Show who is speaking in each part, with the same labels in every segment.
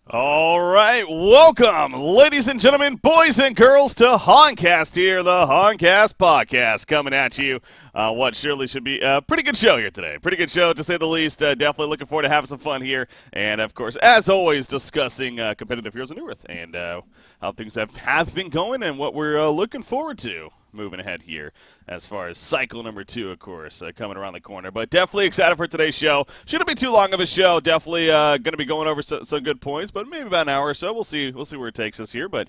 Speaker 1: All right, welcome, ladies and gentlemen, boys and girls, to Honcast here, the Honcast Podcast, coming at you. What surely should be a pretty good show here today. Pretty good show, to say the least. Definitely looking forward to having some fun here. And, of course, as always, discussing competitive Heroes of New Earth and how things have been going and what we're looking forward to moving ahead here as far as cycle number 2, of course, coming around the corner. But definitely excited for today's show. Shouldn't be too long of a show. Definitely going to be going over some good points, but maybe about an hour or so. We'll see where it takes us here. But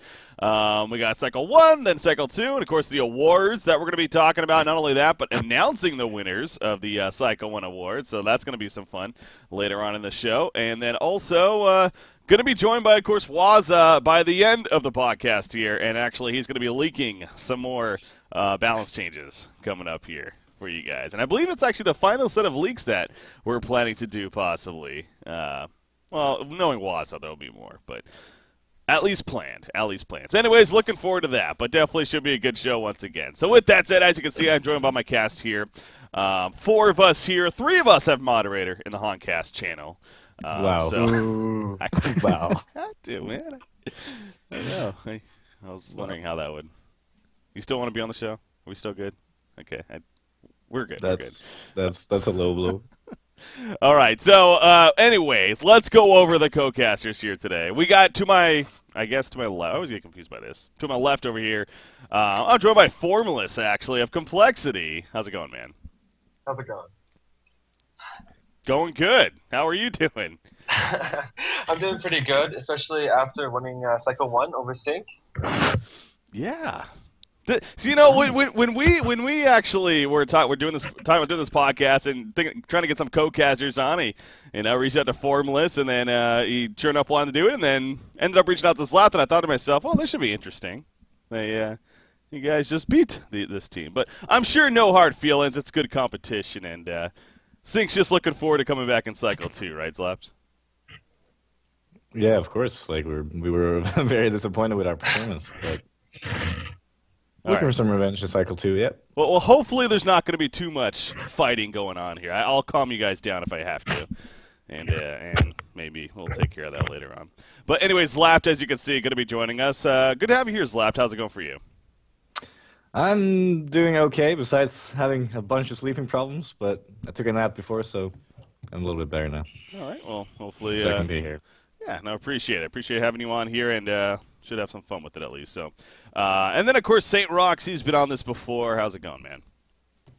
Speaker 1: we got cycle 1, then cycle 2, and, of course, the awards that we're going to be talking about. Not only that, but announcing the winners of the cycle 1 awards. So that's going to be some fun later on in the show. And then also going to be joined by, of course, Waza by the end of the podcast here, and actually he's going to be leaking some more balance changes coming up here for you guys. And I believe it's actually the final set of leaks that we're planning to do, possibly. Well, knowing Waza, there'll be more, but at least planned. So anyways, looking forward to that, but definitely should be a good show once again. So with that said, as you can see, I'm joined by my cast here. 4 of us here. 3 of us have moderator in the Honcast channel.
Speaker 2: Wow.
Speaker 1: So,
Speaker 2: Wow.
Speaker 1: I do, man. I know. I was wondering how that would. You still want to be on the show? Are we still good? Okay. We're good.
Speaker 2: That's a low blow.
Speaker 1: All right. So, anyways, let's go over the co-casters here today. We got to my left. I always get confused by this. To my left over here, I'm joined by Formless, actually, of Complexity. How's it going, man?
Speaker 3: How's it going?
Speaker 1: Going good. How are you doing?
Speaker 3: I'm doing pretty good, especially after winning Cycle 1 over Sync.
Speaker 1: Yeah. So, you know, when we actually were talking about doing this podcast and trying to get some co-casters on, he reached out to Formless, and then he sure enough wanted to do it, and then ended up reaching out to Slap, and I thought to myself, oh, this should be interesting. You guys just beat this team, but I'm sure no hard feelings. It's good competition, and Sync's just looking forward to coming back in Cycle 2, right, Slaps?
Speaker 2: Yeah, of course. Like we were very disappointed with our performance. Like looking for some revenge in Cycle 2. Yep.
Speaker 1: Well, hopefully there's not going to be too much fighting going on here. I'll calm you guys down if I have to, and maybe we'll take care of that later on. But anyways, Slapped, as you can see, going to be joining us. Good to have you here, Slapped. How's it going for you?
Speaker 2: I'm doing okay, besides having a bunch of sleeping problems, but I took a nap before, so I'm a little bit better now.
Speaker 1: All right, well, hopefully
Speaker 2: so I can be here.
Speaker 1: Yeah, no, appreciate it. Appreciate having you on here, and should have some fun with it at least. So, and then, of course, St. Roxy's been on this before. How's it going, man?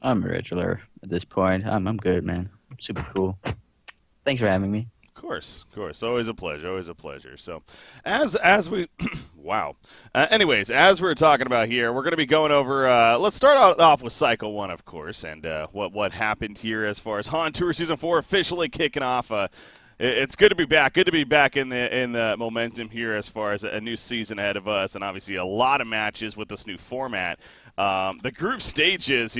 Speaker 4: I'm a regular at this point. I'm good, man. Super cool. Thanks for having me.
Speaker 1: Of course. Always a pleasure. So, as we, wow. Anyways, as we're talking about here, we're going to be going over, let's start off with Cycle 1, of course, and what happened here as far as Han Tour Season 4 officially kicking off. It's good to be back. Good to be back in the momentum here as far as a new season ahead of us, and obviously a lot of matches with this new format. The group stages,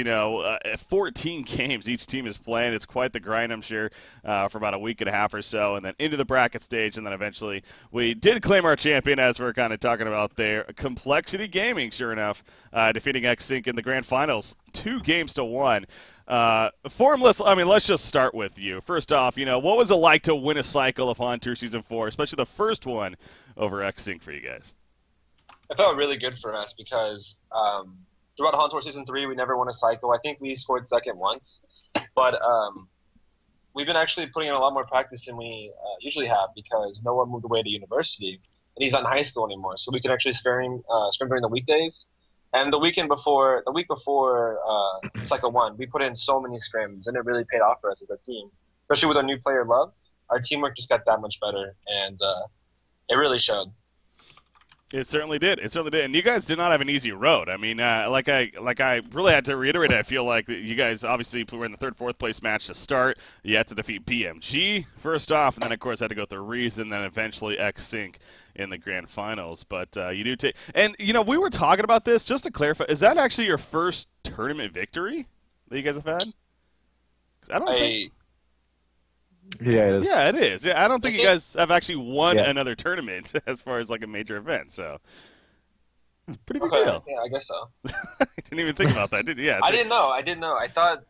Speaker 1: 14 games each team is playing. It's quite the grind, I'm sure, for about a week and a half or so, and then into the bracket stage, and then eventually we did claim our champion, as we're kind of talking about there. Complexity Gaming, sure enough, defeating X-Sync in the grand finals, 2-1. Formless, I mean, let's just start with you. First off, what was it like to win a cycle of Han Tour Season 4, especially the first one over X-Sync for you guys?
Speaker 3: It felt really good for us because throughout Han Tour Season 3, we never won a cycle. I think we scored second once, but we've been actually putting in a lot more practice than we usually have because no one moved away to university, and he's not in high school anymore, so we can actually scrim during the weekdays. And the week before Cycle 1, we put in so many scrims, and it really paid off for us as a team. Especially with our new player, Love. Our teamwork just got that much better, and it really showed.
Speaker 1: It certainly did. And you guys did not have an easy road. I mean, like I really had to reiterate, I feel like you guys obviously were in the 3rd, 4th place match to start. You had to defeat BMG first off, and then, of course, had to go through Reese, and then eventually X-Sync in the grand finals. But you do take – and, we were talking about this. Just to clarify, is that actually your first tournament victory that you guys have had? 'Cause I don't think –
Speaker 2: Yeah, it is.
Speaker 1: Yeah, it is. Yeah, I don't think you guys have actually won another tournament as far as like a major event, so it's a pretty big deal.
Speaker 3: Yeah, I guess so.
Speaker 1: I didn't even think about that, did you? Yeah,
Speaker 3: I didn't know. I thought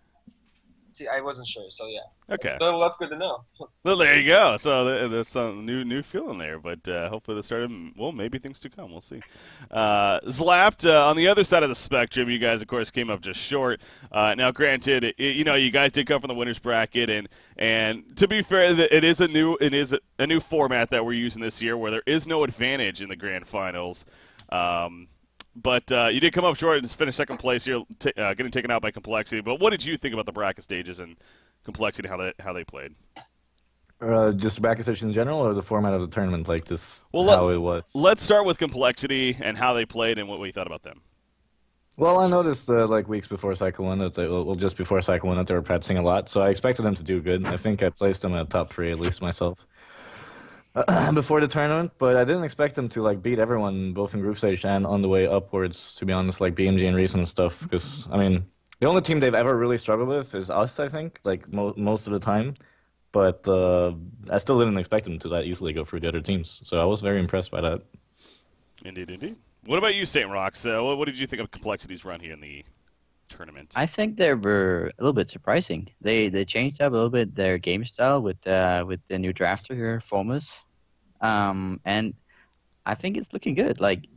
Speaker 3: See, I wasn't sure, so yeah.
Speaker 1: Okay.
Speaker 3: Well, that's good to know.
Speaker 1: Well, there you go. So there's some new feeling there, but hopefully the start of, well, maybe things to come. We'll see. Zlapped, on the other side of the spectrum, you guys, of course, came up just short. Now, granted, you guys did come from the winners bracket, and to be fair, it is a new format that we're using this year where there is no advantage in the grand finals. But you did come up short and finish second place here, getting taken out by Complexity. But what did you think about the bracket stages and Complexity, how they played?
Speaker 2: Just bracket stages in general, or the format of the tournament, like just how it was?
Speaker 1: Let's start with Complexity and how they played and what we thought about them.
Speaker 2: Well, I noticed like weeks before Cycle 1 that just before Cycle 1 that they were practicing a lot, so I expected them to do good. I think I placed them at top 3 at least myself. Before the tournament, but I didn't expect them to like beat everyone both in group stage and on the way upwards, to be honest, like BMG and Reason and stuff, because I mean the only team they've ever really struggled with is us, I think, like most of the time, but I still didn't expect them to that easily go through the other teams, so I was very impressed by that.
Speaker 1: Indeed. What about you, St. Rocks? What did you think of Complexity's run here in the tournament?
Speaker 4: I think they were a little bit surprising. They changed up a little bit their game style with the new drafter here, Formus, and I think it's looking good. Like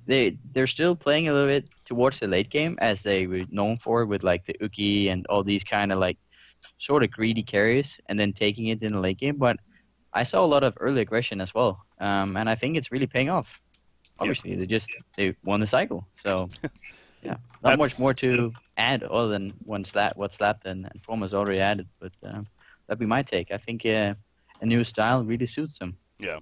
Speaker 4: they're still playing a little bit towards the late game as they were known for, with like the Uki and all these kind of like sort of greedy carries, and then taking it in the late game. But I saw a lot of early aggression as well, and I think it's really paying off. Obviously, they won the cycle, so. Yeah, not much more to add other than what Slapped and Formers already added, but that'd be my take. I think a new style really suits them.
Speaker 1: Yeah.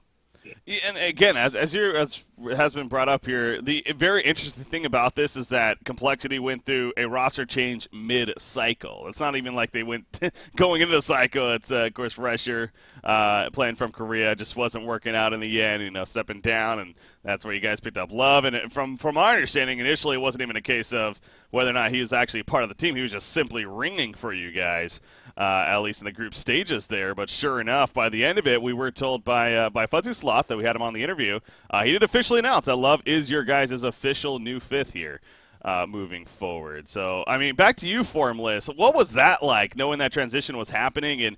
Speaker 1: And again, as has been brought up here, the very interesting thing about this is that Complexity went through a roster change mid-cycle. It's not even like they went going into the cycle. It's of course Resher playing from Korea just wasn't working out in the end. Stepping down, and that's where you guys picked up Love. And from my understanding, initially it wasn't even a case of whether or not he was actually part of the team. He was just simply ringing for you guys. At least in the group stages there. But sure enough, by the end of it, we were told by Fuzzy Sloth that we had him on the interview. He did officially announce that Love is your guys' official new fifth here moving forward. So, I mean, back to you, Formless. What was that like, knowing that transition was happening? And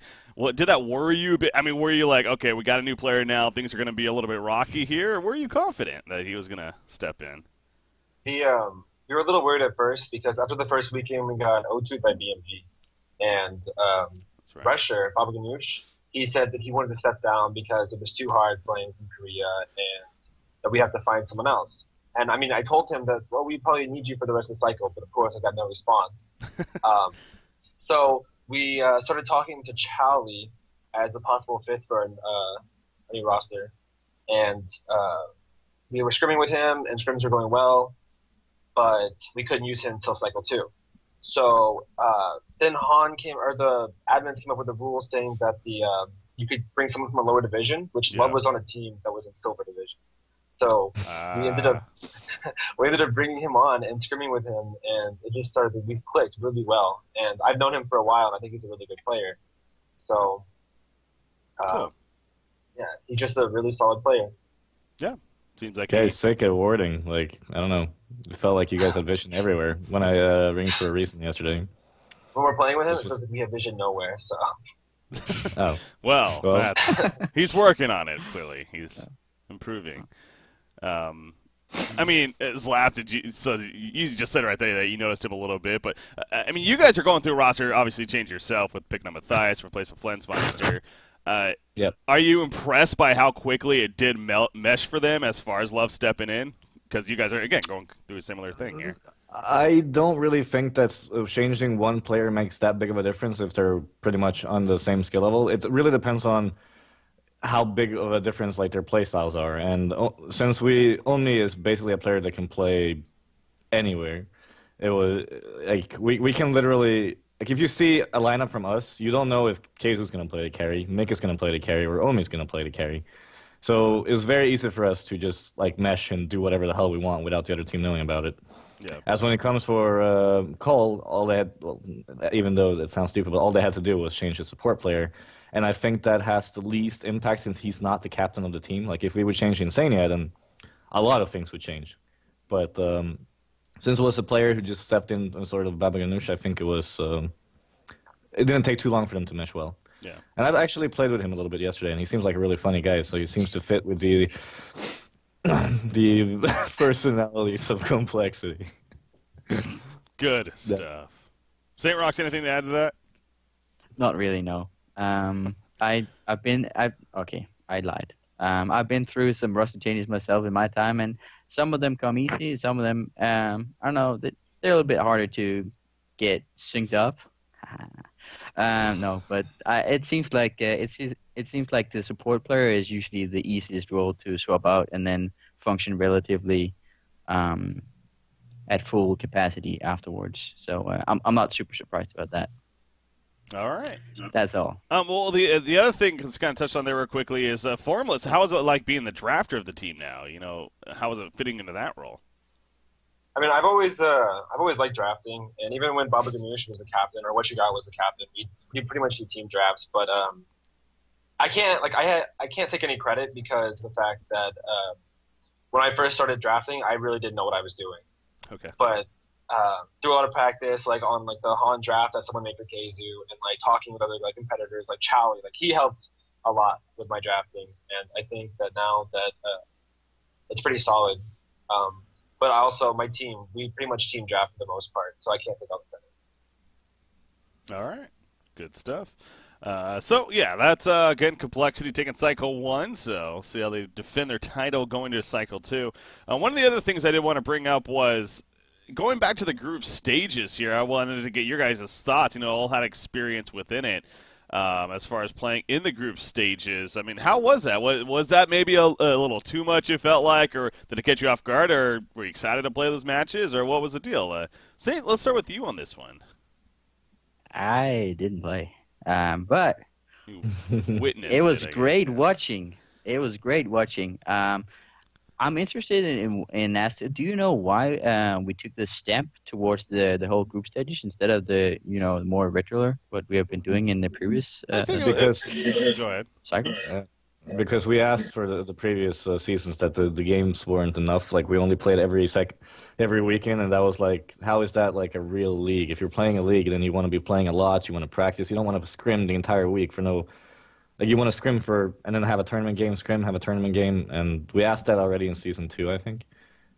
Speaker 1: did that worry you a bit? I mean, were you like, okay, we got a new player now, things are going to be a little bit rocky here? Or were you confident that he was going to step in?
Speaker 3: We were a little worried at first because after the first weekend, we got 0-2'd by BMG. And Resher, Baba Ganoush, he said that he wanted to step down because it was too hard playing from Korea and that we have to find someone else. And I mean, I told him that, well, we probably need you for the rest of the cycle, but of course I got no response. So we started talking to Charlie as a possible fifth for a new roster. And we were scrimming with him, and scrims were going well, but we couldn't use him until cycle 2. So then the admins came up with a rule saying that you could bring someone from a lower division, which Love was on a team that was in silver division. So we ended up bringing him on and scrimming with him, and it just started. We clicked really well, and I've known him for a while, and I think he's a really good player. So,
Speaker 1: cool.
Speaker 3: Yeah, he's just a really solid player.
Speaker 1: Yeah. Seems like
Speaker 2: Okay, sick at warding. Like, I don't know. It felt like you guys had vision everywhere when I ringed for a reason yesterday.
Speaker 3: When we're playing with him, it feels like we have vision nowhere, so.
Speaker 2: Oh.
Speaker 1: Well. He's working on it, clearly. He's improving. I mean, Zlap, you just said right there that you noticed him a little bit, but, I mean, you guys are going through a roster, obviously change yourself with picking up Matthias, replacing Flensmeister.
Speaker 2: Yep.
Speaker 1: Are you impressed by how quickly it did mesh for them as far as Love stepping in? Because you guys are, again, going through a similar thing here.
Speaker 2: I don't really think that changing one player makes that big of a difference if they're pretty much on the same skill level. It really depends on how big of a difference like their play styles are. And since Omni is basically a player that can play anywhere, it was like we can literally... Like, if you see a lineup from us, you don't know if Keizu's going to play the carry, Mick is going to play the carry, or Omi's going to play the carry. So it was very easy for us to just, like, mesh and do whatever the hell we want without the other team knowing about it.
Speaker 1: Yeah.
Speaker 2: As when it comes for Cole, all they had, well, even though it sounds stupid, but all they had to do was change the support player. And I think that has the least impact since he's not the captain of the team. Like, if we would change Insania, then a lot of things would change. But since it was a player who just stepped in sort of Baba Ganoush, I think it was it didn't take too long for them to mesh well.
Speaker 1: Yeah.
Speaker 2: And I've actually played with him a little bit yesterday, and he seems like a really funny guy. So he seems to fit with the personalities of complexity.
Speaker 1: Good stuff. St. Rox, anything to add to that?
Speaker 4: Not really, no. I lied. I've been through some roster changes myself in my time, and some of them come easy. Some of them, I don't know, they're a little bit harder to get synced up. No, but it seems like the support player is usually the easiest role to swap out and then function relatively at full capacity afterwards. So I'm not super surprised about that.
Speaker 1: All right.
Speaker 4: That's all.
Speaker 1: Well, the other thing that's kind of touched on there real quickly is Formless. How is it like being the drafter of the team now? You know, how is it fitting into that role?
Speaker 3: I mean, I've always liked drafting, and even when Baba Ganoush was the captain, or What You Got was the captain, we pretty much did team drafts. But I can't take any credit because of the fact that when I first started drafting, I really didn't know what I was doing.
Speaker 1: Okay.
Speaker 3: But through a lot of practice, like on like the Han draft that someone made for Keizu, and like talking with other like competitors like Chowie, like he helped a lot with my drafting, and I think that now that it's pretty solid. But my team, we pretty much team draft for the most part, so I can't take all the credit.
Speaker 1: All right. Good stuff. So, yeah, that's, again, Complexity taking Cycle 1, so see how they defend their title going to Cycle 2. One of the other things I did want to bring up was going back to the group stages here. I wanted to get your guys' thoughts. You know, all had experience within it. As far as playing in the group stages, I mean, how was that? Was that maybe a little too much, you felt like, or did it catch you off guard, or were you excited to play those matches, or what was the deal? Saint, let's start with you on this one.
Speaker 4: I didn't play, but
Speaker 1: you witnessed
Speaker 4: it was great watching. It was great watching. I'm interested in asking, do you know why we took the step towards the whole group stages instead of the more regular what we have been doing in the previous
Speaker 2: because
Speaker 1: go ahead.
Speaker 4: cycle?
Speaker 2: Because we asked for the previous seasons that the games weren't enough. Like we only played every weekend, and that was like, how is that like a real league? If you're playing a league, then you want to be playing a lot. You want to practice. You don't want to scrim the entire week for no. Like you want to scrim and then have a tournament game, have a tournament game, and we asked that already in Season 2, I think.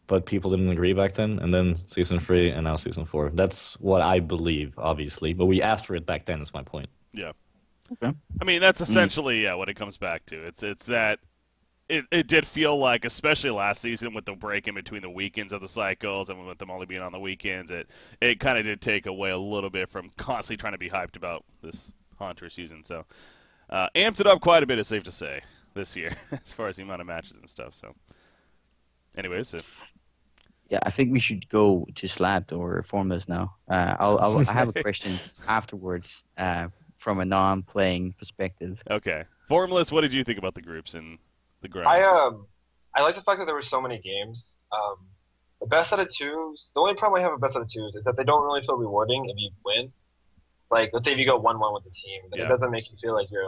Speaker 2: But people didn't agree back then, and then Season 3, and now Season 4. That's what I believe, obviously. But we asked for it back then, is my point.
Speaker 1: Yeah.
Speaker 4: Okay.
Speaker 1: I mean, that's essentially what it comes back to. It's that it did feel like, especially last season with the break in between the weekends of the cycles and with them only being on the weekends, it kind of did take away a little bit from constantly trying to be hyped about this Haunter season, so... amped it up quite a bit, it's safe to say, this year, as far as the amount of matches and stuff. So, anyways,
Speaker 4: yeah, I think we should go to Slapped or Formless now. I have a question afterwards from a non-playing perspective.
Speaker 1: Okay, Formless, what did you think about the groups and the ground?
Speaker 3: I like the fact that there were so many games. The best out of twos. The only problem I have with best out of twos is that they don't really feel rewarding if you win. Like, let's say if you go 1-1 with the team, then it doesn't make you feel like you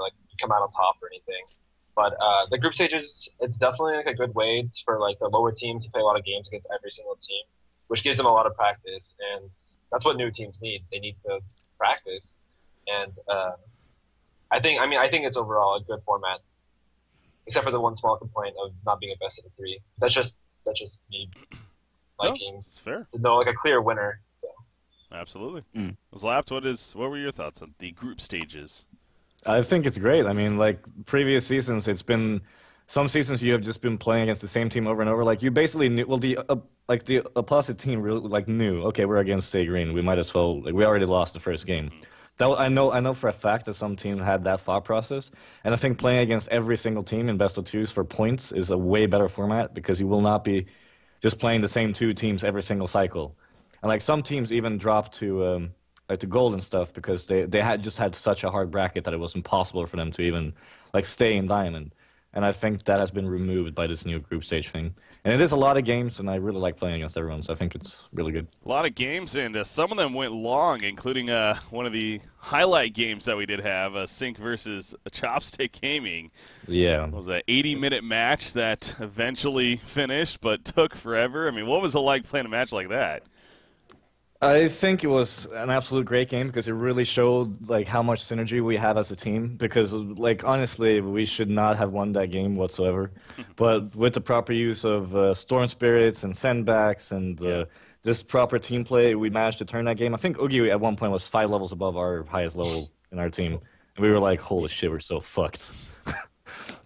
Speaker 3: come out on top or anything. But the group stages, it's definitely like a good way for like the lower teams to play a lot of games against every single team, which gives them a lot of practice, and that's what new teams need. They need to practice, and I think it's overall a good format, except for the one small complaint of not being a best of the three. That's just me liking
Speaker 1: fair.
Speaker 3: To know like a clear winner. So.
Speaker 1: Absolutely. Slapped, what were your thoughts on the group stages?
Speaker 2: I think it's great. I mean, like previous seasons, it's been some seasons you have just been playing against the same team over and over. Like you basically knew, well, the opposite team really knew. Okay, we're against Stay Green. We might as well. Like we already lost the first game. That I know for a fact that some team had that thought process, and I think playing against every single team in best of twos for points is a way better format because you will not be just playing the same two teams every single cycle. And like some teams even dropped to gold and stuff because they had such a hard bracket that it was impossible for them to even like stay in diamond. And I think that has been removed by this new group stage thing. And it is a lot of games, and I really like playing against everyone, so I think it's really good.
Speaker 1: A lot of games, and some of them went long, including one of the highlight games that we did have, Sync versus Chopstick Gaming.
Speaker 2: Yeah.
Speaker 1: It was an 80-minute match that eventually finished, but took forever. I mean, what was it like playing a match like that?
Speaker 2: I think it was an absolute great game because it really showed like how much synergy we have as a team. Because like honestly, we should not have won that game whatsoever, but with the proper use of storm spirits and sendbacks and just proper team play, we managed to turn that game. I think Oogie at one point was 5 levels above our highest level in our team, and we were like, "Holy shit, we're so fucked."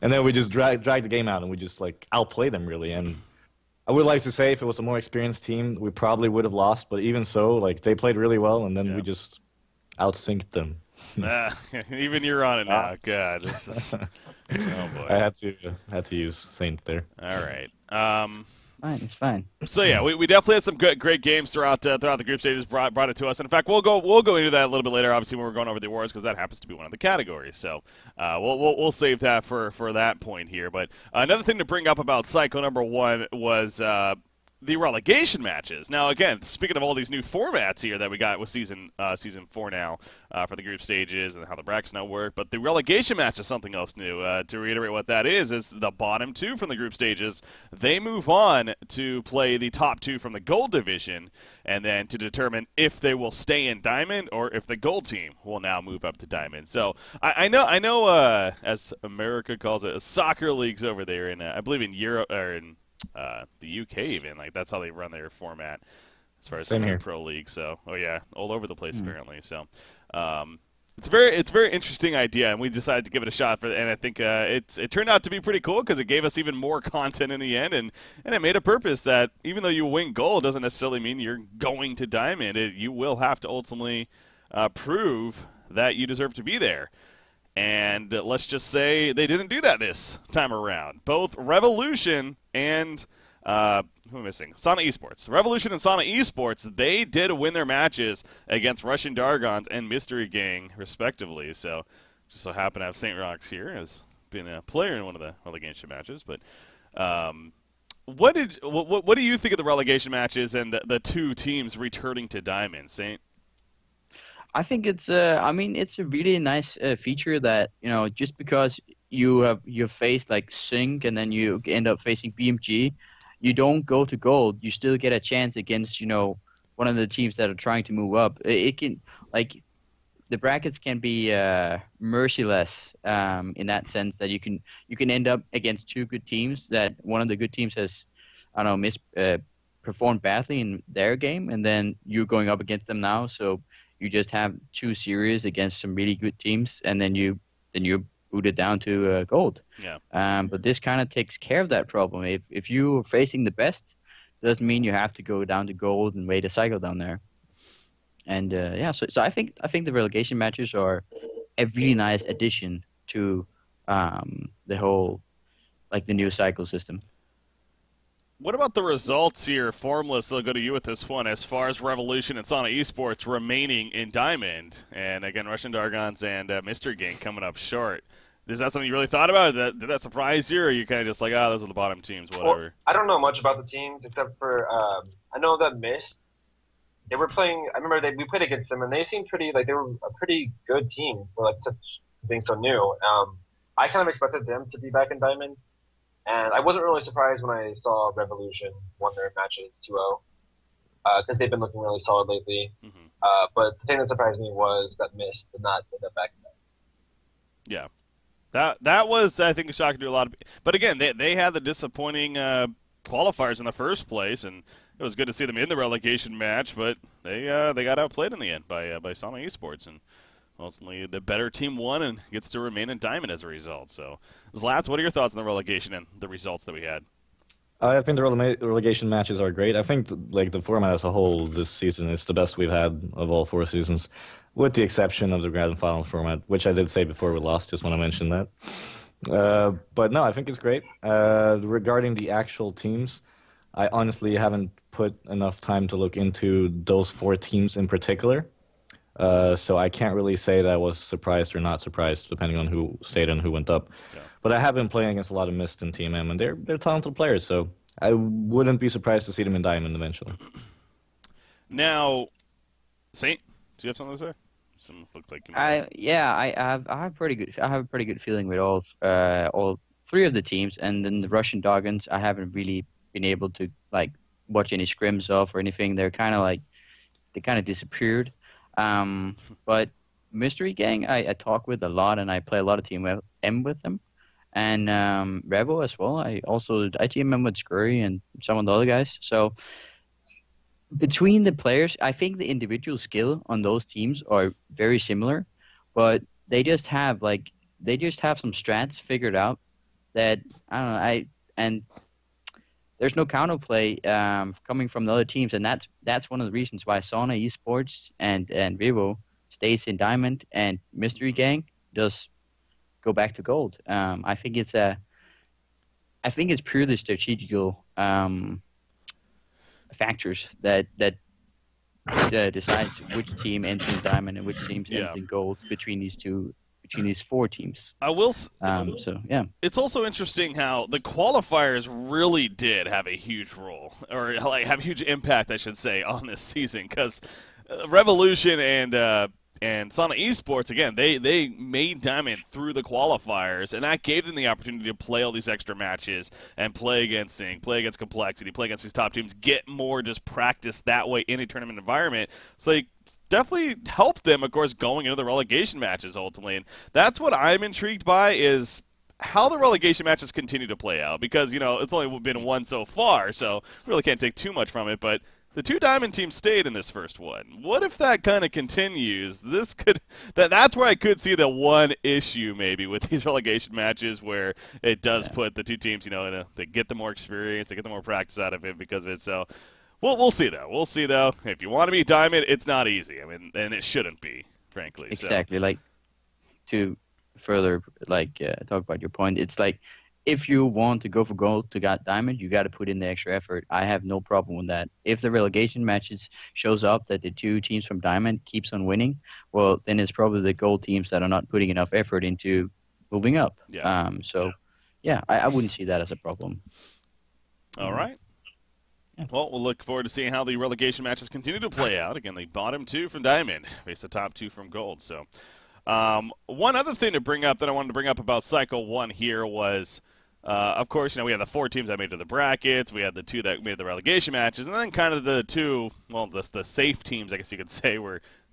Speaker 2: And then we just dragged the game out, and we just like outplayed them really. And I would like to say if it was a more experienced team, we probably would have lost. But even so, like they played really well, and then we just outsynced them.
Speaker 1: Even you're on it now. God, this is... Oh boy.
Speaker 2: I had to use Saints there.
Speaker 1: All right.
Speaker 4: Fine, it's fine.
Speaker 1: So yeah, we definitely had some great games throughout the group stages. Brought it to us, and in fact, we'll go into that a little bit later. Obviously, when we're going over the awards, because that happens to be one of the categories. So we'll save that for that point here. But another thing to bring up about Cycle number 1 was the relegation matches. Now, again, speaking of all these new formats here that we got with season 4 now for the group stages and how the brackets now work, but the relegation match is something else new. To reiterate what that is the bottom 2 from the group stages. They move on to play the top 2 from the gold division, and then to determine if they will stay in diamond or if the gold team will now move up to diamond. So I know, as America calls it, soccer leagues over there in I believe in Europe or in the UK even, like that's how they run their format as far as the pro league. So all over the place apparently. So it's a very interesting idea, and we decided to give it a shot and I think it turned out to be pretty cool because it gave us even more content in the end, and it made a purpose that even though you win gold doesn't necessarily mean you're going to diamond. You will have to ultimately prove that you deserve to be there. And let's just say they didn't do that this time around. Both Revolution and who am I missing? Sana Esports. Revolution and Sana Esports, they did win their matches against Russian Dargons and Mystery Gang, respectively. So just so happen to have St. Rocks here as being a player in one of the relegation matches. But what do you think of the relegation matches and the 2 teams returning to Diamond, Saint?
Speaker 4: I think it's a really nice feature that, just because you've faced like Sync and then you end up facing BMG, you don't go to gold. You still get a chance against, one of the teams that are trying to move up. It can, like, the brackets can be merciless in that sense that you can end up against 2 good teams that one of the good teams has, performed badly in their game, and then you're going up against them now. So you just have 2 series against some really good teams, and then you're booted down to gold. Yeah. But this kind of takes care of that problem. If you're facing the best, doesn't mean you have to go down to gold and wait a cycle down there. And so I think the relegation matches are a really nice addition to the whole, like, the new cycle system.
Speaker 1: What about the results here? Formless, I'll go to you with this one. As far as Revolution and Sana Esports remaining in Diamond, and again, Russian Dargons and Mystery Gang coming up short. Is that something you really thought about? Did that surprise you, or are you kind of just like, those are the bottom teams, whatever?
Speaker 3: Well, I don't know much about the teams except for I know that Mist. They were playing. I remember we played against them, and they seemed pretty like they were a pretty good team for like being so new. I kind of expected them to be back in Diamond. And I wasn't really surprised when I saw Revolution won their matches 2-0 because they've been looking really solid lately. Mm-hmm. But the thing that surprised me was that Mist did not end up back in that.
Speaker 1: Yeah. That was, I think, a shock to a lot of people. But again, they had the disappointing qualifiers in the first place, and it was good to see them in the relegation match, but they got outplayed in the end by Sana Esports, and ultimately, the better team won and gets to remain in Diamond as a result. So, Zlapt, what are your thoughts on the relegation and the results that we had?
Speaker 2: I think the relegation matches are great. I think the format as a whole this season is the best we've had of all 4 seasons, with the exception of the grand final format, which I did say before we lost. Just want to mention that. But no, I think it's great. Regarding the actual teams, I honestly haven't put enough time to look into those 4 teams in particular. So I can't really say that I was surprised or not surprised, depending on who stayed and who went up. Yeah. But I have been playing against a lot of Mist and Team M, and they're talented players, so I wouldn't be surprised to see them in Diamond eventually.
Speaker 1: Now, Saint, do you have something to say? Looked like
Speaker 4: I have a pretty good feeling with all 3 of the teams, and then the Russian Dragons I haven't really been able to like watch any scrims of or anything. They're kind of like they kind of disappeared. But Mystery Gang, I talk with a lot, and I play a lot of Team M with them, and Revo as well. I Team M with Scurry and some of the other guys. So between the players, I think the individual skill on those teams are very similar, but they just have some strats figured out that I don't know. And there's no counterplay coming from the other teams, and that's one of the reasons why Sauna Esports and Vivo stays in Diamond and Mystery Gang does go back to Gold. I think it's purely strategical factors that decides which team ends in Diamond and which teams ends in Gold between these four teams.
Speaker 1: I will.
Speaker 4: So yeah,
Speaker 1: it's also interesting how the qualifiers really did have a huge role, or like have a huge impact, I should say, on this season, because Revolution and Sauna Esports, again, they made Diamond through the qualifiers, and that gave them the opportunity to play all these extra matches and play against Sync, play against Complexity, play against these top teams, get more just practice that way in a tournament environment. So they definitely helped them, of course, going into the relegation matches ultimately. And that's what I'm intrigued by, is how the relegation matches continue to play out, because, you know, it's only been one so far, so really can't take too much from it, but the two Diamond teams stayed in this first one. What if that kind of continues? That's where I could see the one issue maybe with these relegation matches, where it does put the two teams, you know, they get the more experience, they get the more practice out of it because of it. So we'll see though. We'll see though. If you want to be Diamond, it's not easy. I mean, and it shouldn't be, frankly.
Speaker 4: Exactly. So. Like, to further talk about your point, it's like, if you want to go for Gold to get Diamond, you got to put in the extra effort. I have no problem with that. If the relegation matches shows up that the two teams from Diamond keeps on winning, well, then it's probably the Gold teams that are not putting enough effort into moving up.
Speaker 1: Yeah.
Speaker 4: I wouldn't see that as a problem.
Speaker 1: All right. Yeah. Well, we'll look forward to seeing how the relegation matches continue to play out. Again, the bottom two from Diamond face the top two from Gold. So, one other thing to bring up that I wanted to bring up about Cycle 1 here was, of course, you know, we had the four teams that made it to the brackets. We had the two that made the relegation matches, and then kind of the two, well, the safe teams, I guess you could say,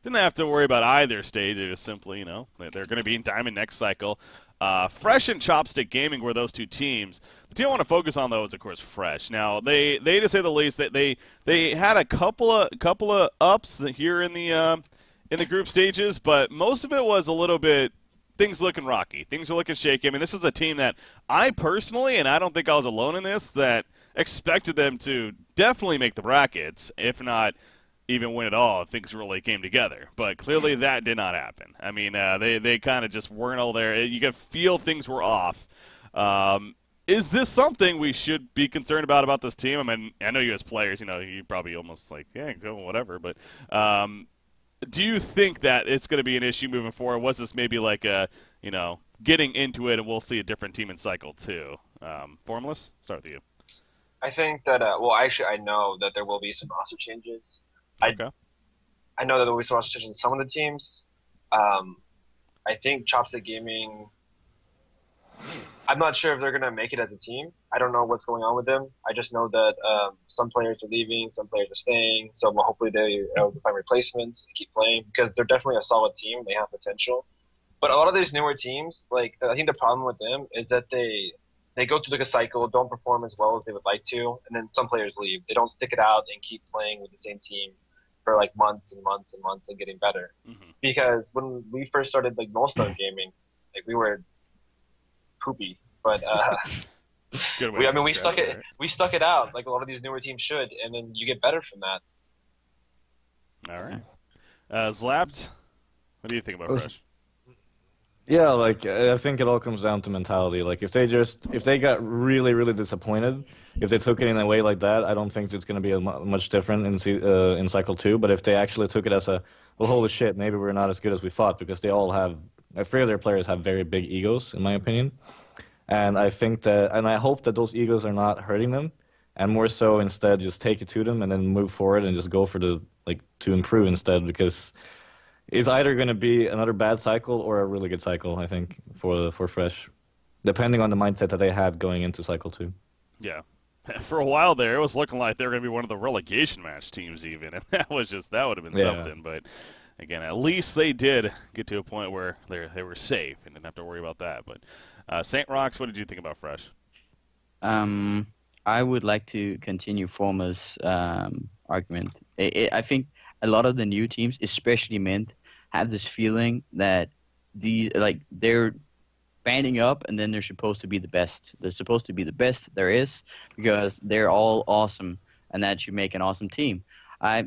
Speaker 1: didn't have to worry about either stage. They just simply, you know, they're going to be in Diamond next cycle. Fresh and Chopstick Gaming were those two teams. The team I want to focus on, though, is, of course, Fresh. Now, they to say the least, that they had a couple of ups here in the group stages, but most of it was a little bit things looking rocky. Things were looking shaky. I mean, this was a team that I personally, and I don't think I was alone in this, that expected them to definitely make the brackets, if not even win it all, if things really came together. But clearly that did not happen. I mean, they kind of just weren't all there. You could feel things were off. Is this something we should be concerned about this team? I mean, I know you as players, you know, you probably almost like, yeah, go, whatever. But do you think that it's going to be an issue moving forward? Was this maybe like a, you know, getting into it and we'll see a different team in Cycle 2? Formless, start with you.
Speaker 3: I think that, actually, I know that there will be some roster changes.
Speaker 1: Okay.
Speaker 3: I know that there will be some roster changes in some of the teams. I think Chopstick Gaming, I'm not sure if they're going to make it as a team. I don't know what's going on with them. I just know that some players are leaving, some players are staying. So hopefully they find replacements and keep playing, because they're definitely a solid team. They have potential. But a lot of these newer teams, like, I think the problem with them is that they go through like a cycle, don't perform as well as they would like to, and then some players leave. They don't stick it out and keep playing with the same team for like months and months and months and getting better. Mm-hmm. Because when we first started like Nullstone Gaming, like, we were poopy, but we stuck it. Right? We stuck it out like a lot of these newer teams should, and then you get better from that.
Speaker 1: All right, Zlapt, what do you think about Fresh?
Speaker 2: Yeah, like, I think it all comes down to mentality. Like, if they got really, really disappointed, if they took it in a way like that, I don't think it's going to be much different in Cycle 2. But if they actually took it as well, holy shit, maybe we're not as good as we thought, because they all have, a few of their players have very big egos, in my opinion. And I hope that those egos are not hurting them, and more so instead just take it to them and then move forward and just go for to improve instead, because it's either going to be another bad cycle or a really good cycle, I think, for Fresh, depending on the mindset that they had going into Cycle 2.
Speaker 1: Yeah. for a while there, it was looking like they were going to be one of the relegation match teams even, and that would have been something. But again, at least they did get to a point where they were safe and didn't have to worry about that. But St. Rocks, what did you think about Fresh?
Speaker 4: I would like to continue Forma's argument. I think a lot of the new teams, especially Mint, have this feeling that they're banding up and then they're supposed to be the best. They're supposed to be the best there is because they're all awesome and that should make an awesome team. I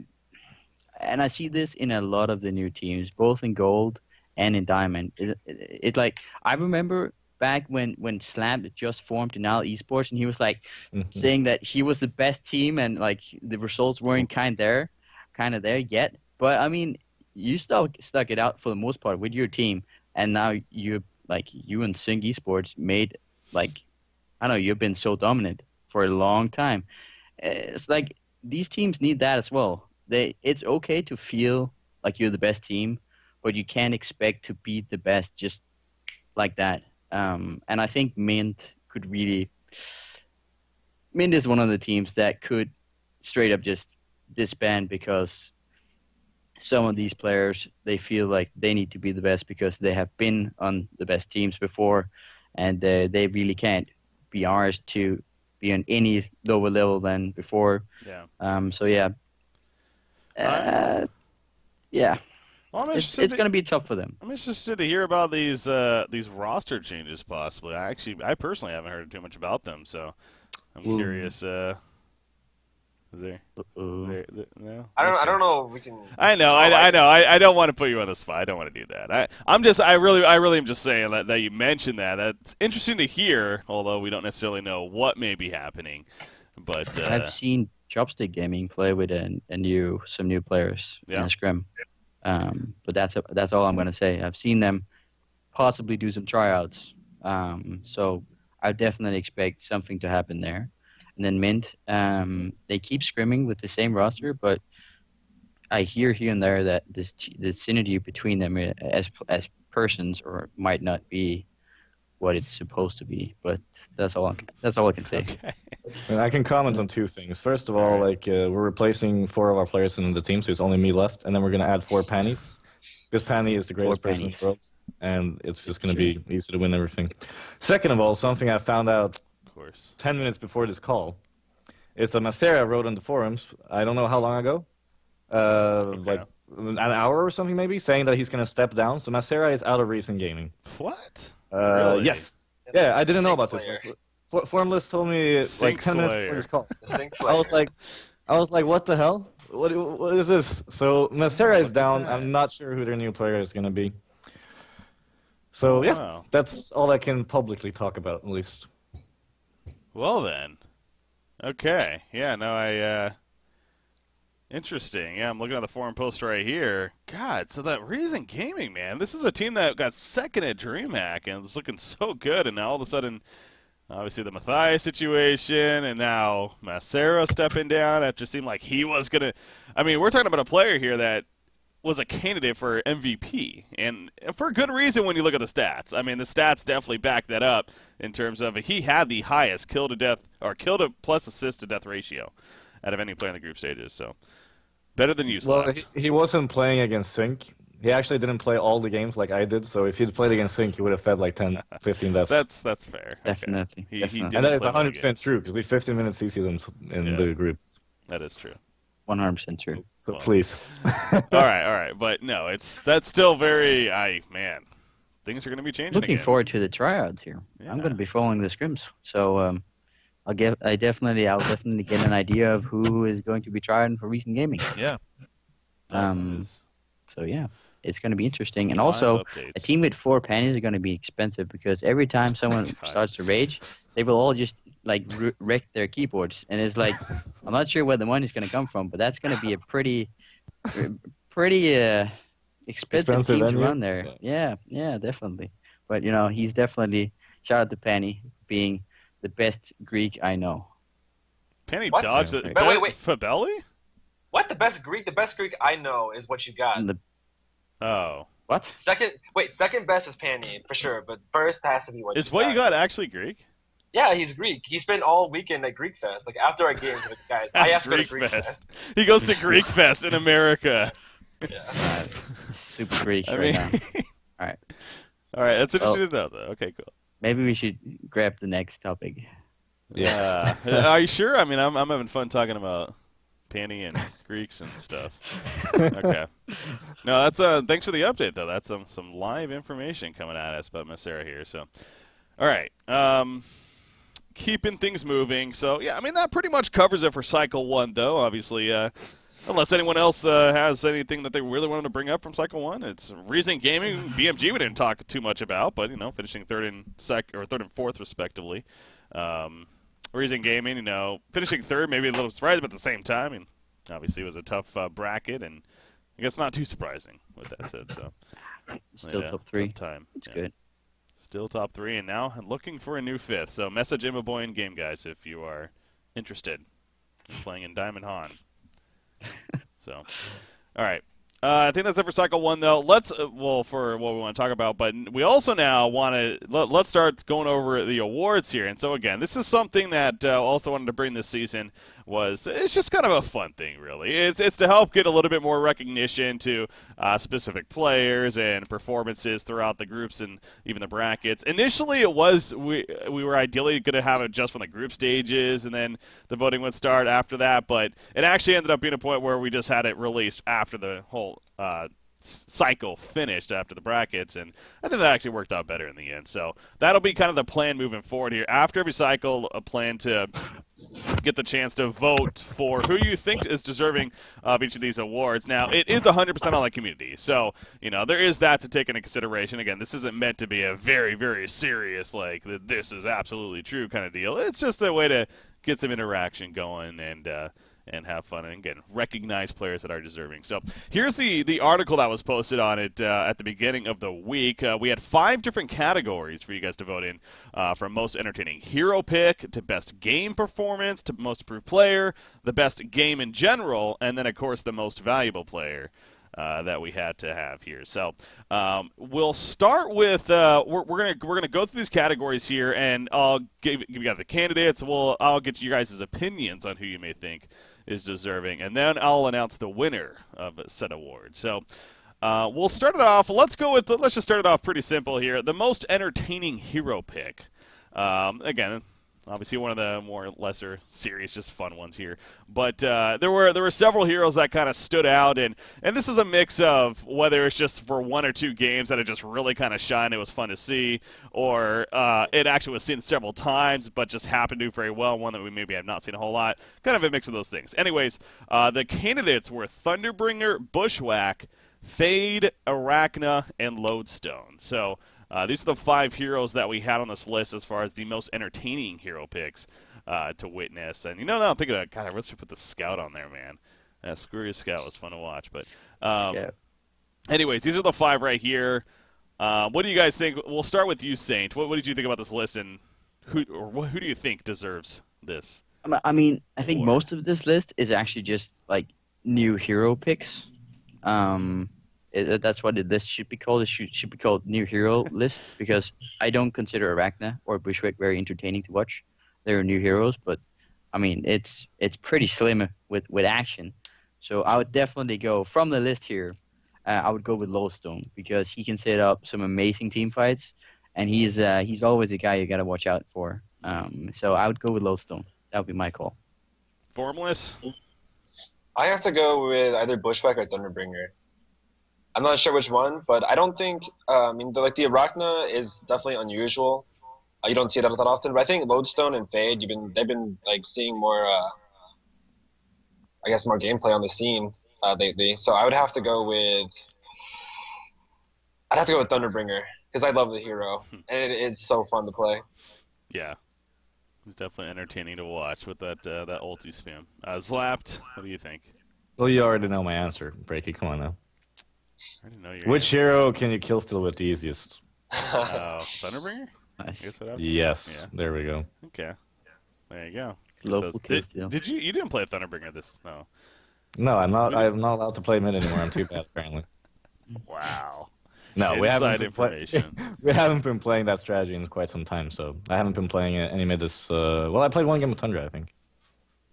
Speaker 4: see this in a lot of the new teams, both in Gold and in Diamond. I remember back when Slam had just formed in Al Esports and he was like saying that he was the best team and like the results weren't kind of there yet. But I mean, you stuck it out for the most part with your team, and now you and Sync Esports made you've been so dominant for a long time. It's like these teams need that as well. It's okay to feel like you're the best team, but you can't expect to be the best just like that. And I think Mint is one of the teams that could straight up just disband because some of these players, they feel like they need to be the best because they have been on the best teams before, and they really can't be ours to be on any lower level than before.
Speaker 1: Yeah.
Speaker 4: So yeah. Yeah.
Speaker 1: Well,
Speaker 4: it's going to be tough for them.
Speaker 1: I'm interested to hear about these roster changes possibly. I personally haven't heard too much about them, so I'm curious. Is there? No.
Speaker 3: I don't know. If we can.
Speaker 1: I know. I don't want to put you on the spot. I don't want to do that. I really am just saying that you mentioned that. That's interesting to hear, although we don't necessarily know what may be happening. But
Speaker 4: I've seen Chopstick Gaming play with some new players in a scrim. But that's all I'm going to say. I've seen them possibly do some tryouts. So I definitely expect something to happen there. And then Mint, they keep scrimming with the same roster, but I hear here and there that the synergy between them as persons might not be what it's supposed to be. But that's all I can say.
Speaker 1: Okay.
Speaker 2: And I can comment on two things. First of all, we're replacing 4 of our players in the team, so it's only me left, and then we're going to add 4 Pannies, because Panny is the greatest person in the world, and it's just going to be easy to win everything. Second of all, something I found out 10 minutes before this call is that Macera wrote on the forums, I don't know how long ago, like an hour or something maybe, saying that he's going to step down. So Macera is out of recent gaming.
Speaker 1: What?
Speaker 2: Really? Yes. Yeah, I didn't know about this. Formless told me like 10 minutes before this call. I was like, what the hell? What is this? So Macera is down. I'm not sure who their new player is going to be. So yeah, that's all I can publicly talk about, at least.
Speaker 1: Well then, okay, yeah, no, interesting. Yeah, I'm looking at the forum post right here. God, so that Reason Gaming, man, this is a team that got second at DreamHack and it's looking so good, and now all of a sudden, obviously the Matthias situation, and now Macera stepping down. It just seemed like he was gonna. I mean, we're talking about a player here that was a candidate for MVP, and for good reason when you look at the stats. I mean, the stats definitely back that up in terms of he had the highest kill to plus assist to death ratio out of any player in the group stages. So better than you.
Speaker 2: Well, he wasn't playing against Sync. He actually didn't play all the games like I did. So if he'd played against Sync, he would have fed like 10, 15 deaths.
Speaker 1: That's fair.
Speaker 4: Definitely.
Speaker 1: Okay.
Speaker 4: Definitely.
Speaker 2: And that is 100% true because we 15 minutes CC them in the group.
Speaker 1: That is true.
Speaker 4: 100% true.
Speaker 2: So please.
Speaker 1: all right, but no, that's still very. Things are going to be changing.
Speaker 4: Looking forward to the tryouts here. Yeah. I'm going to be following the scrims, so I'll definitely get an idea of who is going to be trying for Recent Gaming.
Speaker 1: Yeah.
Speaker 4: So yeah, it's going to be interesting, and also a team with 4 Pannies are going to be expensive because every time someone starts to rage, they will all just wreck their keyboards, and it's like I'm not sure where the money's going to come from, but that's going to be a pretty expensive team to run there. Yeah, definitely. But he's definitely, shout out to Panny being the best Greek I know.
Speaker 1: Panny dodged it.
Speaker 3: Wait.
Speaker 1: Fabelli?
Speaker 3: What? The best Greek I know is what you got.
Speaker 4: What?
Speaker 3: Second best is Panny for sure, but first has to be what
Speaker 1: you got. You got actually Greek?
Speaker 3: Yeah, he's Greek. He spent all weekend at Greek Fest. Like after our games, like, guys, I have to go to Greek Fest.
Speaker 1: He goes to Greek Fest in America.
Speaker 3: Yeah.
Speaker 4: Super Greek
Speaker 1: I
Speaker 4: right
Speaker 1: mean,
Speaker 4: now. All right.
Speaker 1: all right, that's interesting to know, though. Okay, cool.
Speaker 4: Maybe we should grab the next topic.
Speaker 1: Yeah. Are you sure? I mean, I'm having fun talking about Penny and Greeks and stuff. Okay. No, that's thanks for the update though. That's some live information coming at us about Miss Sarah here. So, all right. Keeping things moving. So yeah, I mean that pretty much covers it for Cycle 1 though. Obviously, unless anyone else has anything that they really wanted to bring up from Cycle 1, it's Reason Gaming, BMG. We didn't talk too much about, but finishing third and fourth respectively. Reason Gaming, finishing third, maybe a little surprising, but at the same time, I mean, obviously it was a tough bracket, and I guess not too surprising with that said. So
Speaker 4: Still top 3.
Speaker 1: Tough time.
Speaker 4: It's good.
Speaker 1: Still top 3, and now looking for a new 5th. So message Immaboy in game, guys, if you are interested in playing in Diamond Han. So, all right. I think that's it for Cycle 1, though. Let's, for what we want to talk about, but we also now want to, let's start going over the awards here. And so, again, this is something that also wanted to bring this season it's just kind of a fun thing, really. It's to help get a little bit more recognition to specific players and performances throughout the groups and even the brackets. Initially, it was, we were ideally going to have it just from the group stages, and then the voting would start after that, but it actually ended up being a point where we just had it released after the whole cycle finished after the brackets, and I think that actually worked out better in the end. So that'll be kind of the plan moving forward here. After every cycle, a plan to get the chance to vote for who you think is deserving of each of these awards. Now, it is 100% on the community, so there is that to take into consideration. Again, this isn't meant to be a very, very serious, like, this is absolutely true kind of deal. It's just a way to get some interaction going and have fun, and again, recognize players that are deserving. So here's the article that was posted on it at the beginning of the week. We had 5 different categories for you guys to vote in, from most entertaining hero pick to best game performance to most improved player, the best game in general, and then of course the most valuable player that we had to have here. So we'll start with we're gonna go through these categories here, and I'll give you guys the candidates. I'll get you guys' opinions on who you may think is deserving, and then I'll announce the winner of said award. So we'll start it off. Let's just start it off pretty simple here. The most entertaining hero pick. Again, obviously one of the more lesser serious, just fun ones here. But there were several heroes that kind of stood out, and this is a mix of whether it's just for 1 or 2 games that it just really kind of shined, it was fun to see, or it actually was seen several times but just happened to do very well, one that we maybe have not seen a whole lot. Kind of a mix of those things. Anyways, the candidates were Thunderbringer, Bushwhack, Fade, Arachna, and Lodestone. So these are the 5 heroes that we had on this list as far as the most entertaining hero picks to witness. And now I'm thinking, God, I really should put the Scout on there, man. Screw your Scout was fun to watch. But anyways, these are the 5 right here. What do you guys think? We'll start with you, Saint. What did you think about this list, and who do you think deserves this?
Speaker 4: I mean, I think most of this list is actually just like new hero picks. That's what the list should be called. It should be called New Hero List, because I don't consider Arachna or Bushwick very entertaining to watch. They're new heroes, but I mean it's pretty slim with action. So I would definitely go from the list here. I would go with Lodestone, because he can set up some amazing team fights, and he's always a guy you got to watch out for. So I would go with Lodestone. That would be my call.
Speaker 1: Formless?
Speaker 3: I have to go with either Bushwhack or Thunderbringer. I'm not sure which one, but I don't think. The Arachna is definitely unusual. You don't see that often, but I think Lodestone and Fade, they've been like seeing more, I guess, more gameplay on the scene lately. So I would have to go with. I'd have to go with Thunderbringer, because I love the hero, and it is so fun to play.
Speaker 1: Yeah, it's definitely entertaining to watch with that ulti spam. Zlapped, what do you think?
Speaker 2: Well, you already know my answer, Breaky. Come on now.
Speaker 1: I didn't know
Speaker 2: Which hero can you kill still with the easiest?
Speaker 1: Thunderbringer?
Speaker 4: Nice.
Speaker 2: Yes.
Speaker 1: Yeah.
Speaker 2: There we go.
Speaker 1: Okay. There you go.
Speaker 4: Local kill steal.
Speaker 1: Did you didn't play Thunderbringer this? No.
Speaker 2: No, I'm not allowed to play mid anymore. I'm too bad, apparently.
Speaker 1: Wow.
Speaker 2: No, we haven't
Speaker 1: Inside
Speaker 2: been
Speaker 1: information.
Speaker 2: we haven't been playing that strategy in quite some time, so I haven't been playing any mid this. Well, I played one game of Tundra, I think.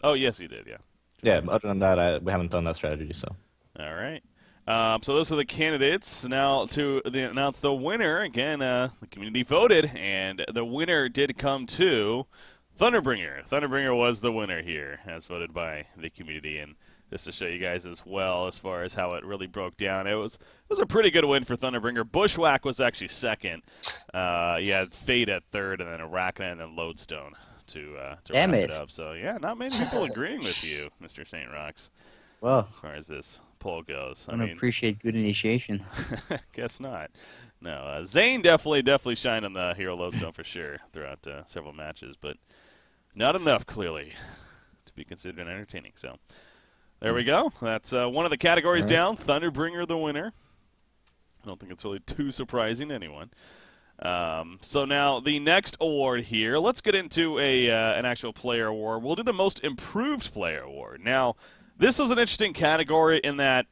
Speaker 1: Oh, yes, you did, yeah.
Speaker 2: Yeah, but other than that, we haven't done that strategy, so.
Speaker 1: All right. So those are the candidates. Now to announce the winner. Again, the community voted, and the winner did come to Thunderbringer. Thunderbringer was the winner here, as voted by the community. And just to show you guys as well, as far as how it really broke down, it was a pretty good win for Thunderbringer. Bushwhack was actually second. You had Fate at third, and then Arachna, and then Lodestone to wrap it up. So yeah, not many people agreeing with you, Mr. St. Rocks.
Speaker 4: Well,
Speaker 1: As far as this poll goes,
Speaker 4: I appreciate good initiation.
Speaker 1: Guess not. No, Zane definitely shined on the Hero Lodestone for sure throughout several matches, but not enough clearly to be considered entertaining. So there we go. That's one of the categories down. Thunderbringer the winner. I don't think it's really too surprising to anyone. So now the next award here. Let's get into an actual player award. We'll do the most improved player award. Now, this is an interesting category in that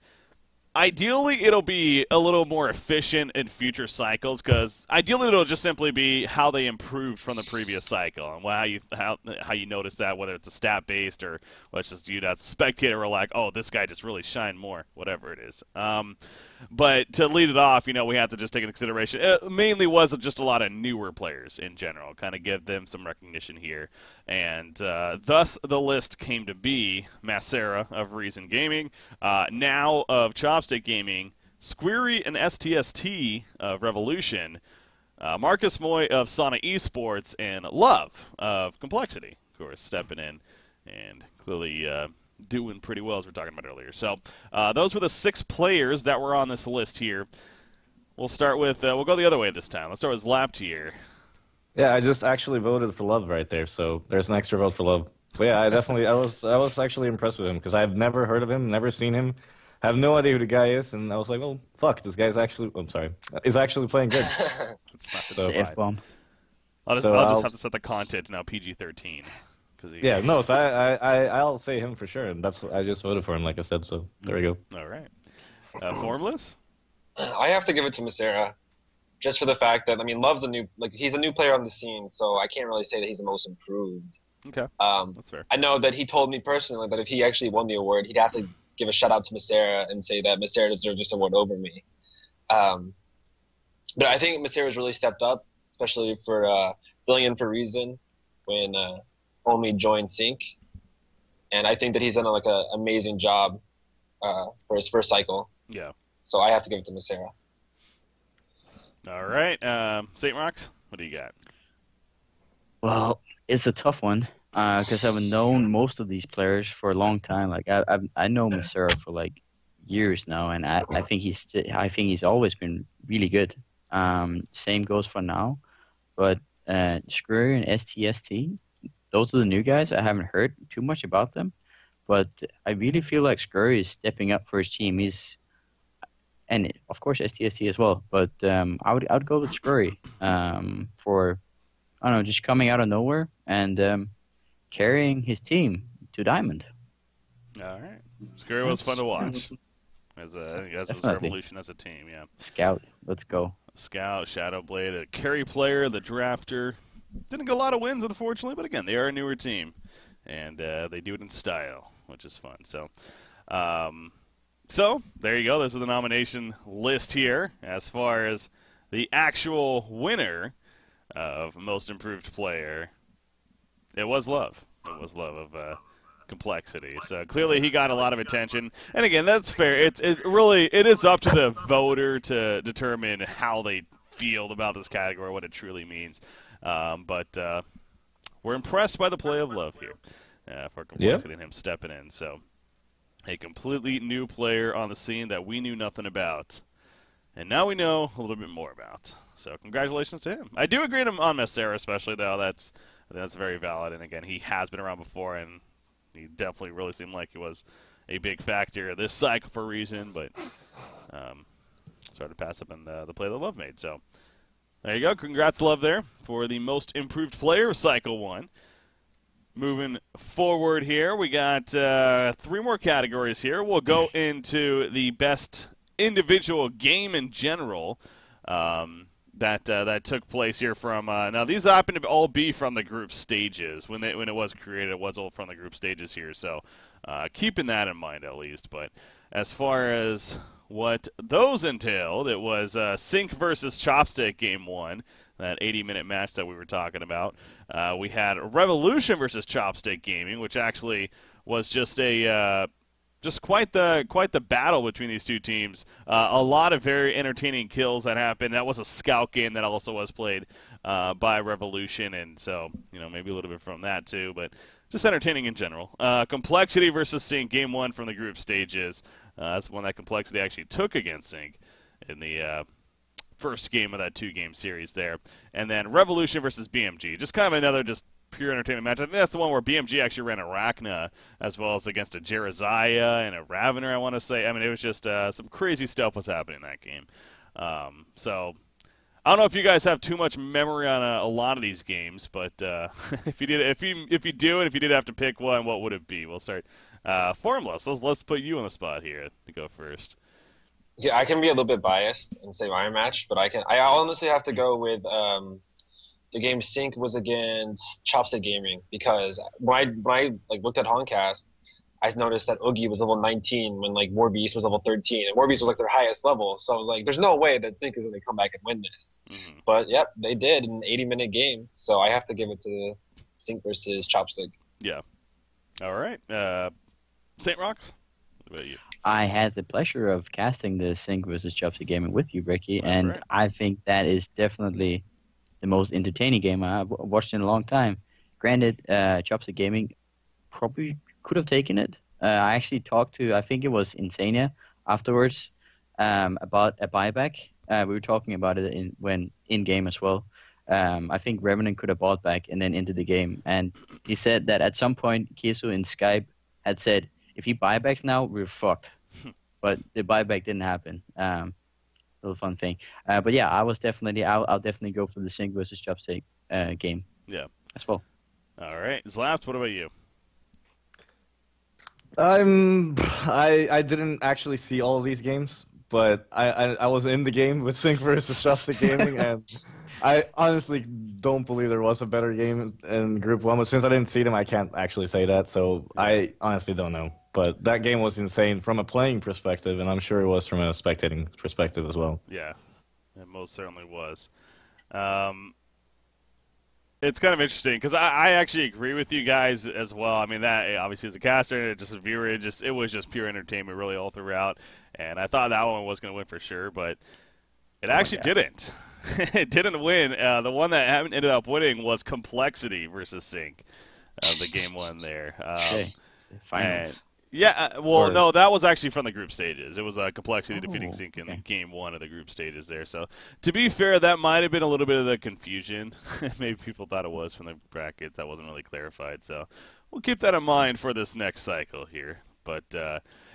Speaker 1: ideally it'll be a little more efficient in future cycles, because ideally it'll just simply be how they improved from the previous cycle and how you notice that, whether it's a stat based or let's just do that spectator or like, oh, this guy just really shined more, whatever it is. But to lead it off, we have to just take into consideration it mainly was just a lot of newer players in general, kind of give them some recognition here, and thus the list came to be Macera of Reason Gaming, now of Chopstick Gaming, Squeery and STST of Revolution, Marcus Moy of Sauna Esports, and Love of Complexity, of course, stepping in and clearly doing pretty well, as we were talking about earlier. So those were the 6 players that were on this list here. We'll start with, we'll go the other way this time. Let's start with Zlaptier.
Speaker 2: Yeah, I just actually voted for Love right there, so there's an extra vote for Love. But yeah, I was actually impressed with him, because I've never heard of him, never seen him, have no idea who the guy is, and I was like, well, fuck, this guy's actually, is actually playing good.
Speaker 1: It's
Speaker 2: So-
Speaker 4: It's an F-bomb.
Speaker 1: I'll just have to set the content now PG-13.
Speaker 2: Yeah, no, so I'll say him for sure, and that's what I just voted for him, like I said, so there we go.
Speaker 1: All right. Formless?
Speaker 3: I have to give it to Macera, just for the fact that Love's he's a new player on the scene, so I can't really say that he's the most improved.
Speaker 1: Okay, that's fair.
Speaker 3: I know that he told me personally that if he actually won the award, he'd have to give a shout out to Macera and say that Macera deserves this award over me. But I think Macera's really stepped up, especially for filling in for Reason when Omi joined Sync, and I think that he's done an amazing job for his first cycle.
Speaker 1: Yeah.
Speaker 3: So I have to give it to Macera.
Speaker 1: All right. St. Rocks, what do you got?
Speaker 4: Well, it's a tough one because I've known most of these players for a long time. Like I know Macera for years now, and I think he's always been really good. Same goes for now, but Screw and STST, those are the new guys. I haven't heard too much about them, but I really feel like Scurry is stepping up for his team. And of course STST as well, but I would go with Scurry for, I don't know, just coming out of nowhere and carrying his team to Diamond.
Speaker 1: All right, Scurry was fun to watch as was Revolution as a team. Yeah,
Speaker 4: Scout, let's go.
Speaker 1: Scout, Shadowblade, a carry player, the drafter. Didn't get a lot of wins, unfortunately, but again, they are a newer team, and they do it in style, which is fun. So, so there you go. This is the nomination list here. As far as the actual winner of Most Improved Player, it was Love. It was Love of Complexity. So clearly he got a lot of attention. And again, that's fair. It is up to the voter to determine how they feel about this category, what it truly means. But we're impressed by the play of Love here for Complexity and him stepping in. So a completely new player on the scene that we knew nothing about. And now we know a little bit more about. So congratulations to him. I do agree on Macera especially, though. That's very valid. And again, he has been around before, and he definitely really seemed like he was a big factor this cycle for a reason, but started to pass up in the play that Love made. So there you go. Congrats, Love, there for the Most Improved Player of Cycle 1. Moving forward here, we got 3 more categories here. We'll go into the best individual game in general. that took place here from now these happen to all be from the group stages when it was created. It was all from the group stages here, so keeping that in mind at least. But as far as what those entailed, it was Sync versus Chopstick Game 1, that 80-minute match that we were talking about. We had Revolution versus Chopstick Gaming, which actually was just quite the battle between these two teams. A lot of very entertaining kills that happened. That was a scout game that also was played by Revolution, and so maybe a little bit from that too, but just entertaining in general. Complexity versus Sync Game 1 from the group stages. That's one that Complexity actually took against Sync in the first game of that 2-game series there. And then Revolution versus BMG. Just kind of another just pure entertainment match. I think that's the one where BMG actually ran a Arachna as well as against a Jerizaya and a Ravener, I want to say. I mean, it was just some crazy stuff was happening in that game. So I don't know if you guys have too much memory on a lot of these games, but if you did have to pick one, what would it be? We'll start Formless. Let's put you on the spot here to go first.
Speaker 3: Yeah, I can be a little bit biased and say my match, but I honestly have to go with the game Sync was against Chopstick Gaming, because when I looked at Honcast, I noticed that Oogie was level 19 when Warbeast was level 13, and Warbeast was their highest level. So I was like, there's no way that Sync is going to come back and win this. Mm-hmm. But yep, they did in an 80-minute game. So I have to give it to Sync versus Chopstick.
Speaker 1: Yeah. All right. St. Rocks, what about you?
Speaker 4: I had the pleasure of casting the Sync versus Chopstick Gaming with you, Ricky, and right. I think that is definitely the most entertaining game I've watched in a long time. Granted, Chopstick Gaming probably could have taken it. I actually talked to, I think it was Insania afterwards, about a buyback. We were talking about it in game as well. I think Revenant could have bought back and then into the game. And he said that at some point, Kisu in Skype had said, if he buybacks now, we're fucked. But the buyback didn't happen. Little fun thing. But yeah, I'll definitely go for the Sync versus Chopstick game.
Speaker 1: Yeah.
Speaker 4: As well.
Speaker 1: All right. Zlaps, what about you?
Speaker 2: I didn't actually see all of these games, but I was in the game with Sync versus Chopstick Gaming, and I honestly don't believe there was a better game in Group 1, but since I didn't see them, I can't actually say that, so I honestly don't know. But that game was insane from a playing perspective, and I'm sure it was from a spectating perspective as well.
Speaker 1: Yeah, it most certainly was. It's kind of interesting because I actually agree with you guys as well. I mean, that obviously as a caster and just a viewer, it was just pure entertainment really all throughout. And I thought that one was going to win for sure, but it actually didn't. It didn't win. The one that ended up winning was Complexity versus Sync, the game one there.
Speaker 4: Okay. Finals.
Speaker 1: Yeah, no, that was actually from the group stages. It was Complexity defeating Sync in game 1 of the group stages there. So, to be fair, that might have been a little bit of the confusion. Maybe people thought it was from the brackets. That wasn't really clarified. So, we'll keep that in mind for this next cycle here. But